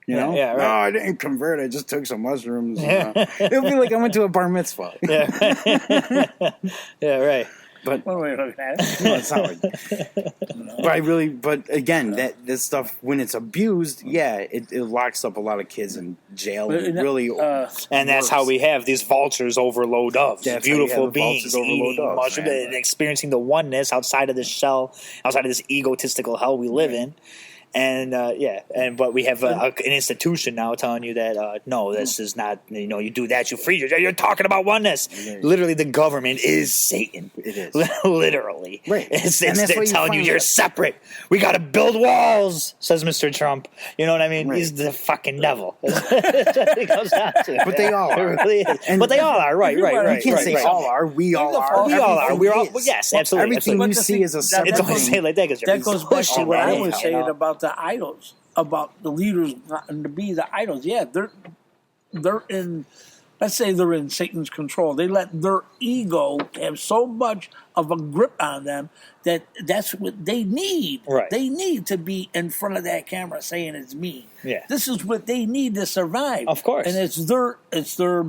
Yeah, right. No, I didn't convert. I just took some mushrooms. It'd be like I went to a bar mitzvah. Yeah, yeah, right. But it's not like, but again, this stuff when it's abused, it locks up a lot of kids in jail. And that's how we have these vultures over low doves, beautiful beings eating, experiencing the oneness outside of this shell, outside of this egotistical hell we live in. And but we have an institution now telling you that no, this is not. You do that, you free. You're talking about oneness. Literally, the government is Satan. It is literally. Right. They're telling you you're separate. We got to build walls, says Mr. Trump. You know what I mean? Right. He's the fucking devil. It goes down to. But they all are. It really is. But they all are. Right. You can't say all are. We all are. We all are. We're all. Yes, absolutely. Everything you see is a separate thing. It don't say like that because that goes back to what I was saying about the idols, about the leaders wanting to be the idols. Yeah, they're in. Let's say they're in Satan's control. They let their ego have so much of a grip on them that's what they need. Right. They need to be in front of that camera saying it's me. Yeah. This is what they need to survive. Of course. And it's their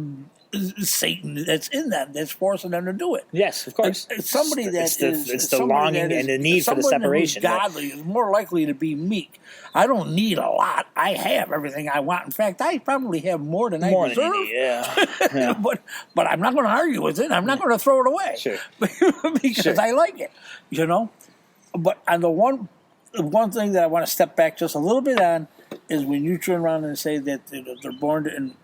Satan that's in them that's forcing them to do it. Yes, of course. It's somebody it's the longing and the need for the separation. Someone who's godly is more likely to be meek. I don't need a lot. I have everything I want. In fact, I probably have more than I deserve. Than you need, yeah. But I'm not going to argue with it. I'm not going to throw it away. Sure. Because I like it, But on the one the one thing that I want to step back just a little bit on is when you turn around and say that they're born in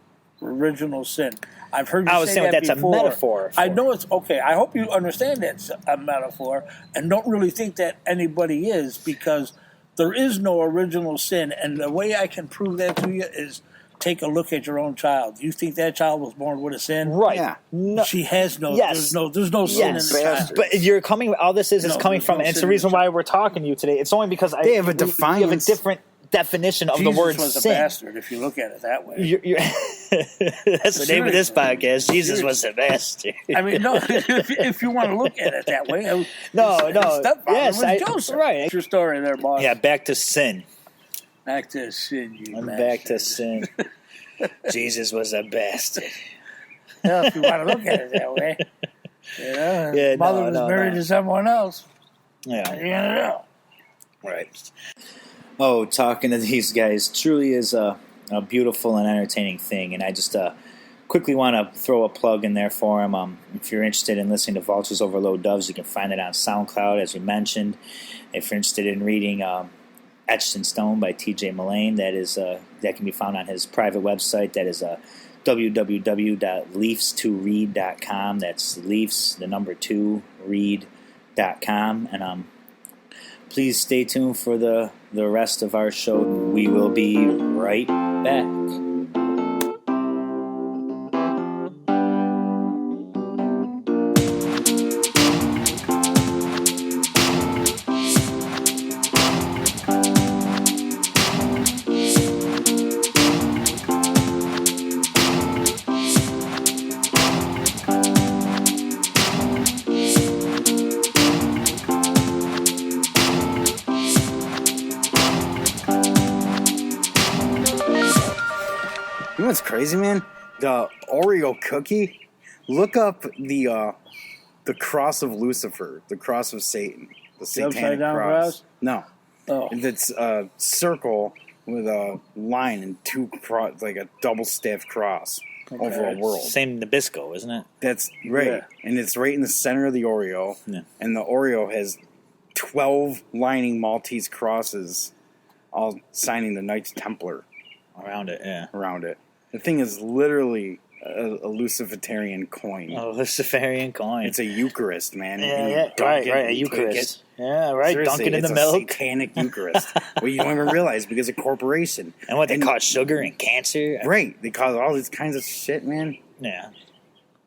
original sin. I've heard you say that before. That's a metaphor. I know it's okay. I hope you understand that's a metaphor and don't really think that anybody is, because there is no original sin. And the way I can prove that to you is take a look at your own child. You think that child was born with a sin? Right. Yeah. No. She has no. Yes. There's no sin in the child. But you're coming. All this is coming from, and it's the reason why we're talking to you today. It's only because They have a we defiance. have a different definition of Jesus the word was sin. a bastard, if you look at it that way. That's the name of this podcast. Jesus was a bastard. I mean, no, if you want to look at it that way. No. Yes, was Joseph. right. Your story there, boss. Yeah, back to sin. Back to sin, you I'm bastard. back to sin. Jesus was a bastard. Yeah, if you want to look at it that way. You know, Yeah, mother no, was no, married no. to someone else. Yeah. You know. Right. Oh, talking to these guys truly is a beautiful and entertaining thing, and I just quickly want to throw a plug in there for them. If you're interested in listening to Vultures Over Low Doves, you can find it on SoundCloud, as we mentioned. If you're interested in reading Etched in Stone by T.J. Mullane, that can be found on his private website. That is www.leafs2read.com. That's leafs, the number 2, read.com. And please stay tuned for the rest of our show. We will be right back. You know what's crazy, man? The Oreo cookie. Look up the cross of Lucifer, the cross of Satan, the satanic upside down cross. No, Oh. it's a circle with a line and like a double staffed cross over a world. Same Nabisco, isn't it? That's right, Yeah. and it's right in the center of the Oreo. Yeah. And the Oreo has 12 lining Maltese crosses, all signing the Knights Templar Around it, yeah. around it. The thing is literally a Luciferian coin. Oh, Luciferian coin. It's a Eucharist, man. Yeah, And you yeah, dunk right, it, right, a you take Eucharist. it. Yeah, right, Seriously, dunk it in it's the a milk. satanic Eucharist. Well, you don't even realize because of corporation. And what, they caught sugar and cancer? Right. They cause all these kinds of shit, man. Yeah.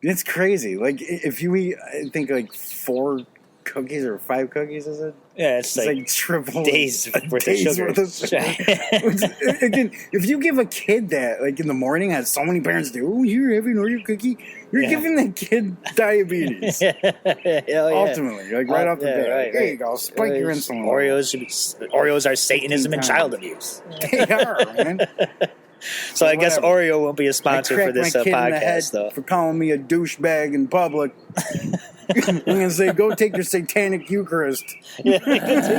It's crazy. Like, if you eat, I think, like 4 cookies or 5 cookies, is it? Yeah, it's like triple days worth of sugar. Again, if you give a kid that, like in the morning, as so many parents do, oh, you're having an Oreo cookie, you're giving that kid diabetes. Hell yeah. Ultimately, like right off the bat. right, There right. you go. Spike your insulin. Oreos are Satanism and child abuse. They are, man. So I guess whatever. Oreo won't be a sponsor for this my kid in the head podcast, though. for calling me a douchebag in public. I'm gonna say, go take your satanic Eucharist. Yeah,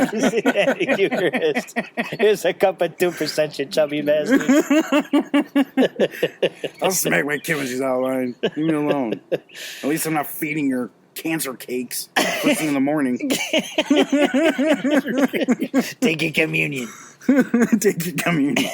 Satanic Eucharist. Here's a cup of 2%, you chubby bastard. I'll smack my kid when she's out of line. Leave me alone. At least I'm not feeding her cancer cakes first thing in the morning. Take your communion. Take your communion.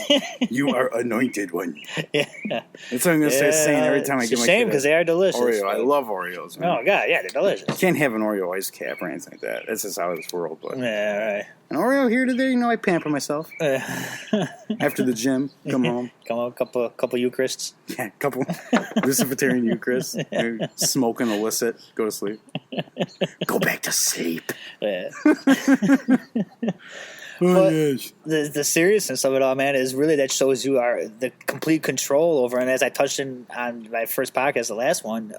You are anointed one. Yeah. That's what I'm gonna start saying every time I It's get a my shame kid because they are delicious. Oreo. I love Oreos, man. Oh, God, yeah, they're delicious. Can't have an Oreo ice cap or anything like that. That's just out of this world. But Yeah, right. an Oreo here today, you know, I pamper myself after the gym. Come home, Come on, couple Eucharists. yeah, couple Luciferian Eucharist, smoking illicit, go to sleep, go back to sleep. Yeah. Oh, But- yes. The seriousness of it all, man, is really that shows you are the complete control over. And as I touched on my first podcast, the last one,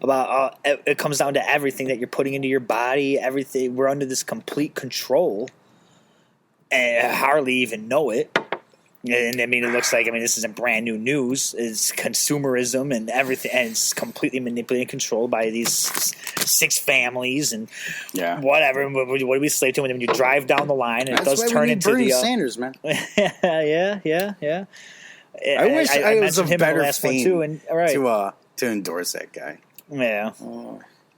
about it comes down to everything that you're putting into your body. Everything, we're under this complete control, and I hardly even know it. And I mean, it looks like, this isn't brand new news. It's consumerism and everything, and it's completely manipulated and controlled by these 6 families and Yeah. whatever. What do we slave to when you drive down the line and That's it does why turn we need into Bernie the Sanders, man. yeah. I wish I was mentioned a him in the better last one fame too, and all right, to endorse that guy. yeah.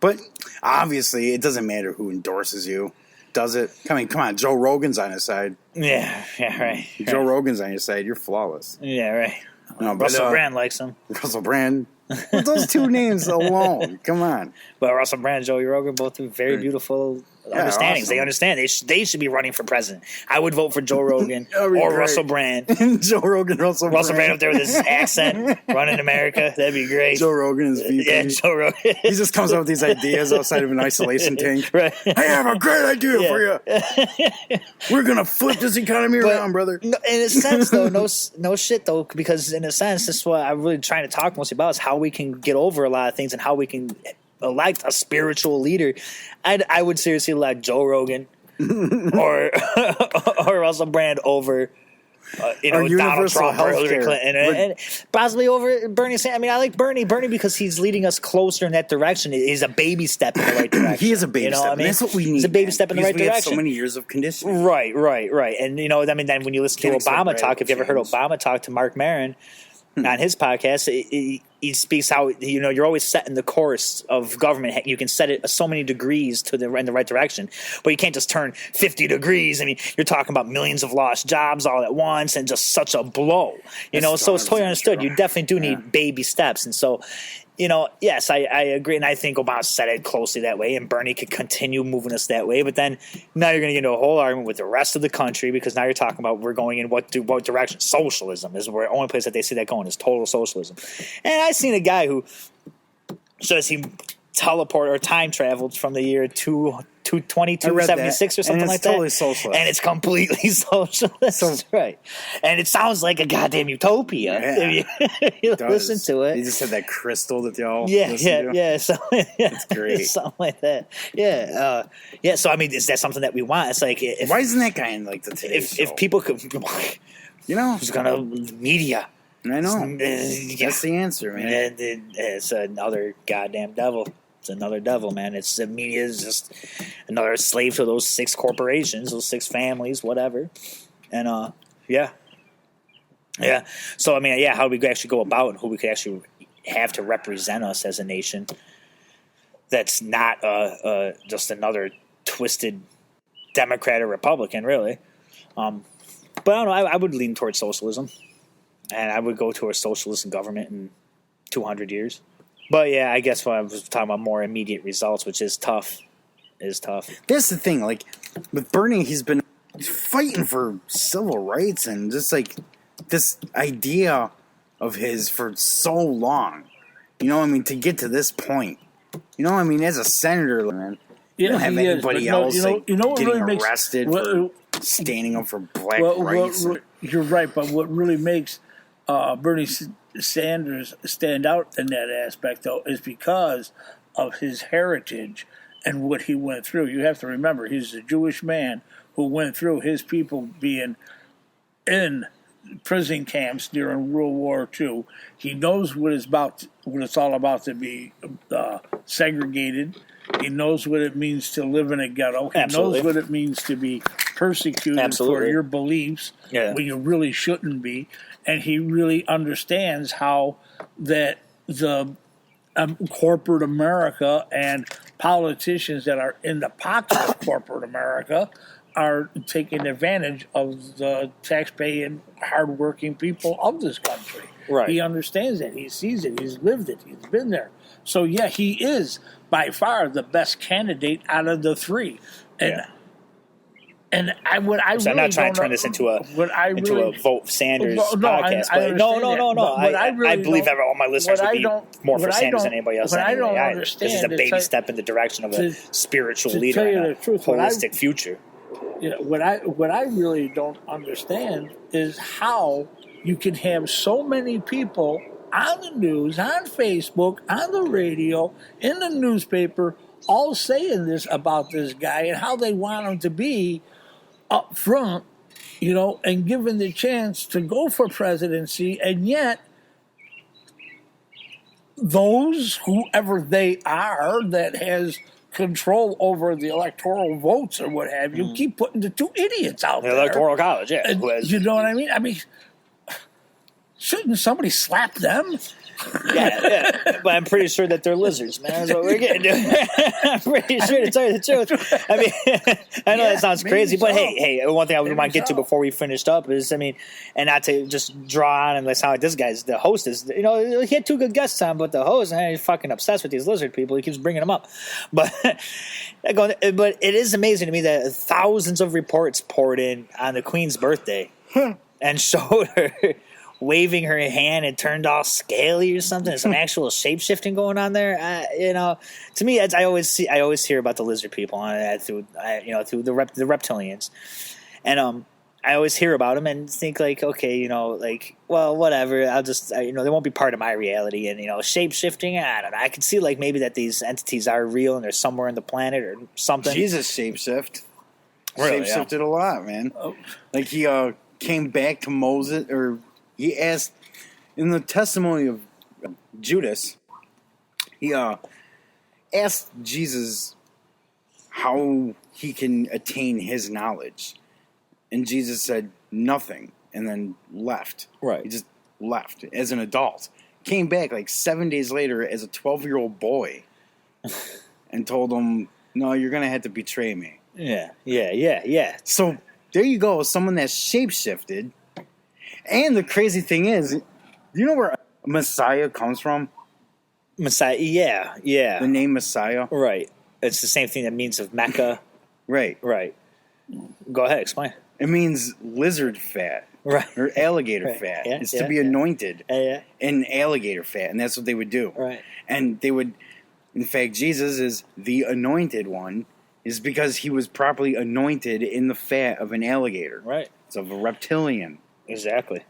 But obviously, it doesn't matter who endorses you. does it. Come on, Joe Rogan's on his side. Yeah, right. Joe Rogan's on your side. You're flawless. Yeah, right. No, Russell Brand likes him. Russell Brand. With those two names alone, come on. But Russell Brand and Joey Rogan both have very beautiful understandings. Awesome. They understand. They should be running for president. I would vote for Joe Rogan or great. Russell Brand. Joe Rogan, Russell Brand up there with his accent, running America. That'd be great. Joe Rogan is VP. Yeah, Joe Rogan. He just comes up with these ideas outside of an isolation tank. Right. I have a great idea for you. We're going to flip this economy around, brother. No, in a sense, though, no shit, though, because in a sense, this is what I'm really trying to talk mostly about is how we can get over a lot of things and how we can elect a spiritual leader. I would seriously elect Joe Rogan or Russell Brand over Donald Trump or Hillary Clinton and possibly over Bernie Sanders. I mean, I like Bernie because he's leading us closer in that direction. He's a baby step in the right direction. He is a baby step. I mean, that's what we need. He's a baby step in the right direction. So many years of conditioning. Right. And I mean, then when you listen to Obama talk, if you ever heard Obama talk to Mark Maron on his podcast, he speaks how you're always setting the course of government. You can set it so many degrees in the right direction, but you can't just turn 50 degrees. I mean, you're talking about millions of lost jobs all at once and just such a blow. So it's totally understood. You definitely do need baby steps, and so. Yes, I agree, and I think Obama said it closely that way, and Bernie could continue moving us that way. But then now you're going to get into a whole argument with the rest of the country because now you're talking about we're going in what direction? Socialism is where the only place that they see that going is total socialism. And I seen a guy who says he teleported or time traveled from the year 2276 or something like that. Totally socialist. And it's completely socialist. Right. And it sounds like a goddamn utopia. Yeah, if you listen to it. You just had that crystal that y'all listen to. It's great. Something like that. Yeah. So, I mean, is that something that we want? It's like... Why isn't that guy in, like, the Today Show? If people could... who's going to... Media. I know. That's the answer, man. It's another goddamn devil. It's another devil, man. The media is just another slave to those 6 corporations, those 6 families, whatever. And yeah. So I mean, how we could actually go about and who we could actually have to represent us as a nation. That's not just another twisted Democrat or Republican, really. But I don't know. I would lean towards socialism, and I would go to a socialist government in 200 years. But yeah, I guess when I was talking about more immediate results, which is tough. That's the thing. Like with Bernie, he's been fighting for civil rights and just like this idea of his for so long. To get to this point. As a senator, man, you don't have anybody else getting arrested for standing up for black rights. You're right, but what really makes Bernie Sanders stand out in that aspect, though, is because of his heritage and what he went through. You have to remember, he's a Jewish man who went through his people being in prison camps during World War II. He knows what it's all about to be segregated. He knows what it means to live in a ghetto. He knows what it means to be persecuted for your beliefs when you really shouldn't be. And he really understands how that the corporate America and politicians that are in the pocket of corporate America are taking advantage of the tax-paying, hardworking people of this country. Right. He understands it. He sees it. He's lived it. He's been there. So, yeah, he is by far the best candidate out of the 3. And I'm not trying to turn this into a vote Sanders podcast. I believe all my listeners would be more for Sanders than anybody else. This is a baby step in the direction of a spiritual leader and a holistic future. What I really don't understand is how you can have so many people on the news, on Facebook, on the radio, in the newspaper, all saying this about this guy and how they want him to be up front, and given the chance to go for presidency, and yet those, whoever they are, that has control over the electoral votes or what have you, keep putting the 2 idiots out there. The Electoral College, You know what I mean? I mean, Shouldn't somebody slap them? Yeah, but I'm pretty sure that they're lizards, man. That's what we're getting to. I'm pretty sure, to tell you the truth. I mean, I know that sounds crazy, but hey, one thing I would want to get to before we finished up is, I mean, and not to just draw on and sound like this guy's the host is. You know, he had 2 good guests on, but the host, he's fucking obsessed with these lizard people. He keeps bringing them up, but it is amazing to me that thousands of reports poured in on the Queen's birthday and showed her waving her hand and turned all scaly or something. Some actual shape shifting going on there. You know, to me, I always hear about the lizard people through the reptilians, and I always hear about them and think like, okay, you know, like, well, whatever. I'll just they won't be part of my reality. And shape shifting. I don't know. I can see like maybe that these entities are real and they're somewhere on the planet or something. Jesus shapeshift. Really, Shapeshifted a lot, man. Like he came back to Moses, or he asked in the testimony of Judas, he asked Jesus how he can attain his knowledge. And Jesus said nothing and then left. Right. He just left as an adult. Came back like 7 days later as a 12-year-old boy and told him, no, you're going to have to betray me. Yeah. So there you go, someone that's shapeshifted. And the crazy thing is, you know where Messiah comes from? Messiah, yeah. The name Messiah? Right. It's the same thing that means of Mecca. Right. Go ahead, explain. It means lizard fat. Right. Or alligator fat. Yeah, it's to be anointed in alligator fat, and that's what they would do. Right. And they would, in fact, Jesus is the anointed one, is because he was properly anointed in the fat of an alligator. Right. It's of a reptilian. Exactly.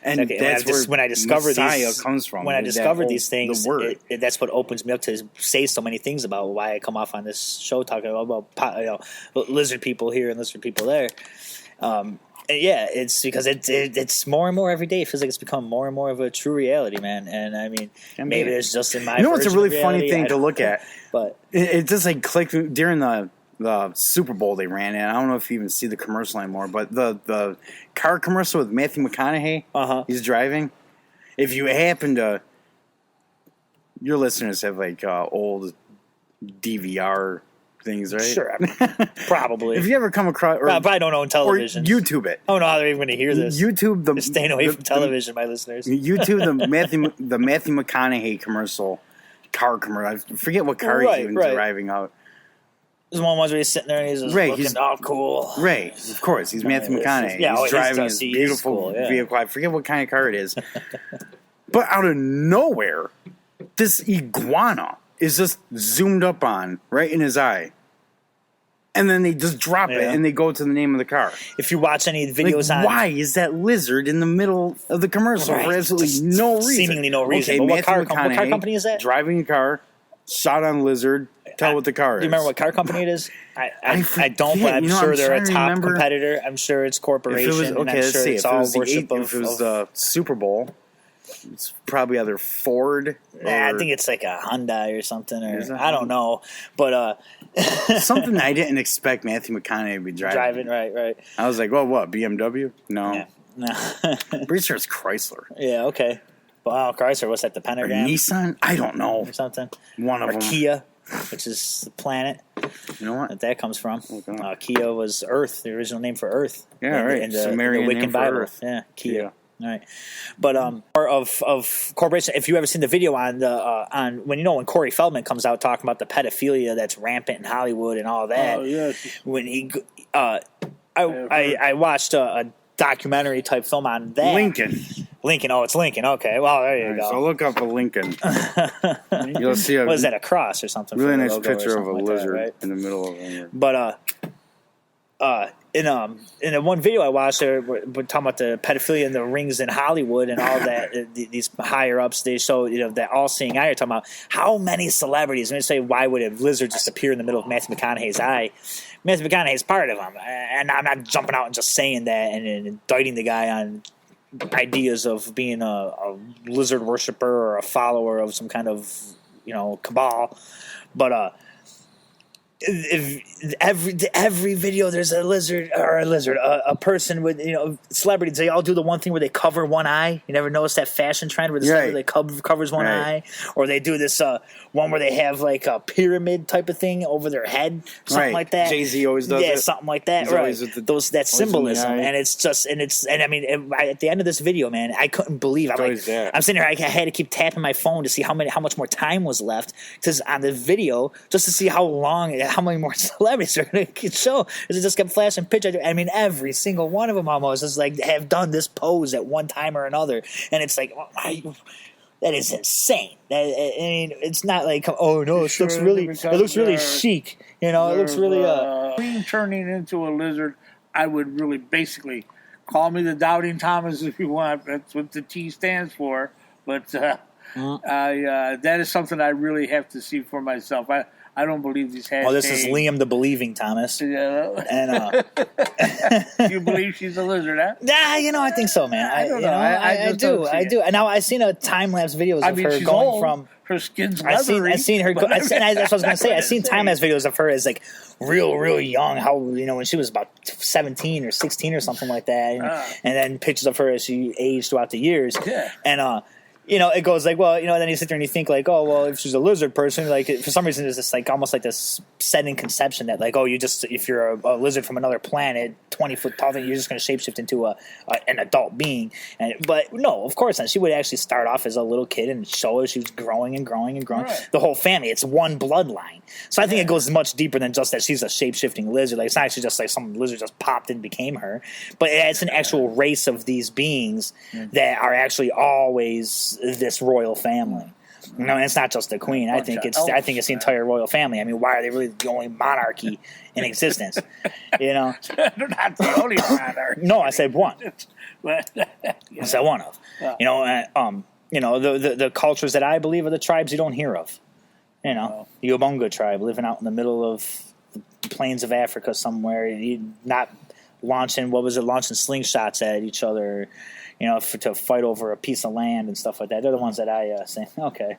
And that's where when I discovered Messiah these, comes from. When I discovered these things, the word. That's what opens me up to say so many things about why I come off on this show talking about lizard people here and lizard people there. And yeah, it's because it's more and more every day. It feels like it's become more and more of a true reality, man. And I mean, maybe it's just in my. You know what's a really reality, funny thing to look at? But it just like clicked during the Super Bowl they ran, and I don't know if you even see the commercial anymore, but the car commercial with Matthew McConaughey, he's driving. If you happen to, your listeners have like old DVR things, right? Sure, probably. If you ever come across, or probably don't own television, or YouTube it. I don't know how they're even going to hear this. YouTube They're staying away from television, my listeners. YouTube the Matthew McConaughey commercial, car commercial. I forget what car he's even driving out. There's one where he's sitting there and he's just looking all cool. Right, of course. He's Matthew McConaughey. He's driving his beautiful vehicle. I forget what kind of car it is. But out of nowhere, this iguana is just zoomed up on right in his eye. And then they just drop it and they go to the name of the car. If you watch any videos on... Why is that lizard in the middle of the commercial for absolutely no reason? Seemingly no reason. Okay, but what car company is that? Driving a car, shot on lizard, tell what the car is. Do you remember what car company it is? I don't, but I'm sure they're a top competitor. I'm sure it's corporation. And I'm sure it's all worship of... If it was the Super Bowl... It's probably either Ford or... I think it's like a Hyundai or something. Or I don't know. But... something I didn't expect Matthew McConaughey to be driving. Right. I was like, well, what, BMW? No. Yeah. No. I'm pretty sure it's Chrysler. Yeah, okay. Wow, Chrysler, what's that, the Pentagram? Or Nissan? I don't know. Or something. One of them. Or Kia, which is the planet. You know what? That comes from. Okay. Kia was Earth, the original name for Earth. Yeah, right. In the Sumerian Wiccan name for Bible. Earth. Yeah, Kia. All right, but of corporation. If you ever seen the video on when Corey Feldman comes out talking about the pedophilia that's rampant in Hollywood and all that. Oh yeah. When he, I watched a documentary type film on that. Lincoln. Oh, it's Lincoln. Okay, well there you go. So look up a Lincoln. You'll see what is that, a cross or something? Really nice picture of a lizard in the middle of it. But in the one video I watched, we're talking about the pedophilia and the rings in Hollywood and all that. These higher ups, they show that all-seeing eye. You're talking about how many celebrities. I'm going to say, why would a lizard just appear in the middle of Matthew McConaughey's eye? Matthew McConaughey's part of him, and I'm not jumping out and just saying that and indicting the guy on ideas of being a lizard worshiper or a follower of some kind of cabal, but every video there's a person with celebrities. They all do the one thing where they cover one eye. You never notice that fashion trend where the celebrity covers one eye, or they do this one where they have like a pyramid type of thing over their head, something like that. Jay-Z always does it. Something like that. Right, that symbolism, and I mean, at the end of this video, man, I couldn't believe. I'm sitting here. I had to keep tapping my phone to see how much more time was left because on the video, just to see how many more celebrities are going to show. Because it just kept flashing pictures. I mean, every single one of them almost is like have done this pose at one time or another, and it's like, that is insane. I mean, it's not like, oh no, it looks really chic. It looks really queen turning into a lizard. I would really basically call me the Doubting Thomas if you want. That's what the T stands for. But that is something I really have to see for myself. I don't believe these hashtags. Well, this is Liam the Believing Thomas. Yeah. And you believe she's a lizard, huh? Yeah, I think so, man. I don't know. I do. And now I've seen a time-lapse videos of her going old. From... Her skin's leathery. I've seen her... that's what I was going to say. I've seen time-lapse videos of her as, like, real young, how, when she was about 17 or 16 or something like that. And then pictures of her as she aged throughout the years. Yeah. And, it goes like, well, then you sit there and you think like, oh, well, if she's a lizard person, like for some reason there's this like almost like this set-in conception that like, oh, if you're a lizard from another planet, 20 foot tall, then you're just going to shapeshift into an adult being. But no, of course not. She would actually start off as a little kid and show her she was growing and growing and growing. Right. The whole family, it's one bloodline. So I think it goes much deeper than just that she's a shape-shifting lizard. Like it's not actually just like some lizard just popped and became her, but it's an actual race of these beings that are actually always this royal family. And it's not just the queen. I think it's the entire royal family. I mean, why are they really the only monarchy in existence? They're not the only monarchy. No, I said one. I said one of. The cultures that I believe are the tribes you don't hear of. The Ubunga tribe living out in the middle of the plains of Africa somewhere, not launching slingshots at each other, to fight over a piece of land and stuff like that. They're the ones that I say, okay,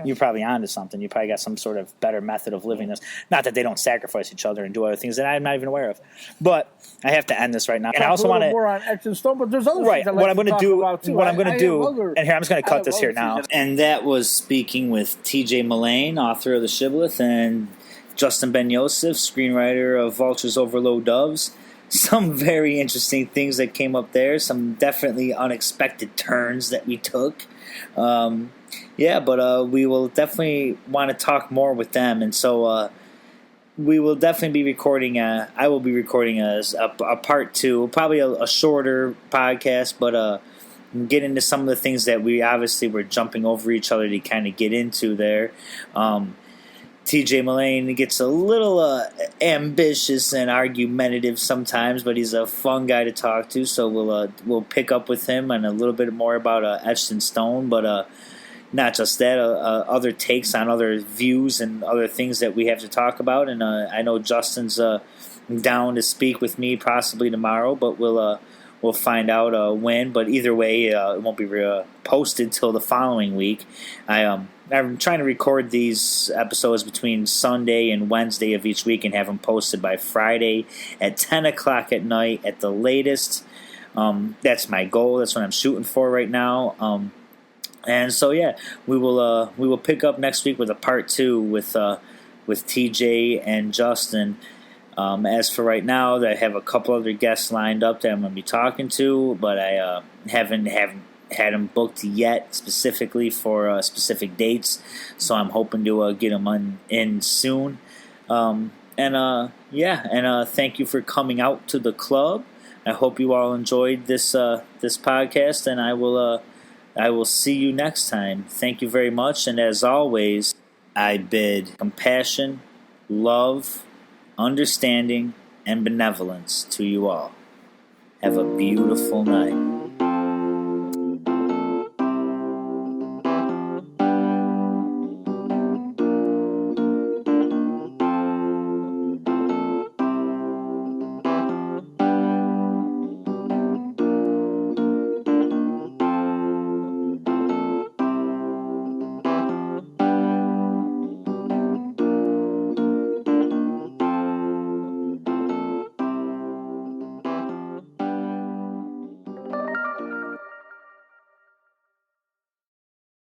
you're probably onto something. You probably got some sort of better method of living this. Not that they don't sacrifice each other and do other things that I'm not even aware of. But I have to end this right now. And I also want to more on Etched Stone, but there's other things what I'm going to do. What I'm going to do, and here I'm just going to cut this here now. And that was speaking with T.J. Mullane, author of the Shibboleth, and Justin Ben Yoseff, screenwriter of Vulures Over Low Doves. Some very interesting things that came up there. Some definitely unexpected turns that we took. But we will definitely want to talk more with them. And so we will definitely be recording. I will be recording a part two, probably a shorter podcast, but get into some of the things that we obviously were jumping over each other to kind of get into there. T.J. Mullane gets a little ambitious and argumentative sometimes, but he's a fun guy to talk to. So we'll pick up with him and a little bit more about Etched in Stone, but not just that, other takes on other views and other things that we have to talk about. And I know Justin's down to speak with me possibly tomorrow, but we'll find out when. But either way, it won't be posted till the following week. I'm trying to record these episodes between Sunday and Wednesday of each week and have them posted by Friday at 10 o'clock at night at the latest. That's my goal. That's what I'm shooting for right now. And so, we will pick up next week with a part two with TJ and Justin. As for right now, I have a couple other guests lined up that I'm going to be talking to, but I haven't had them booked yet specifically for specific dates, so I'm hoping to get them in soon. Thank you for coming out to the club. I hope you all enjoyed this podcast, and I will see you next time. Thank you very much, and as always, I bid compassion, love, understanding, and benevolence to you all. Have a beautiful night.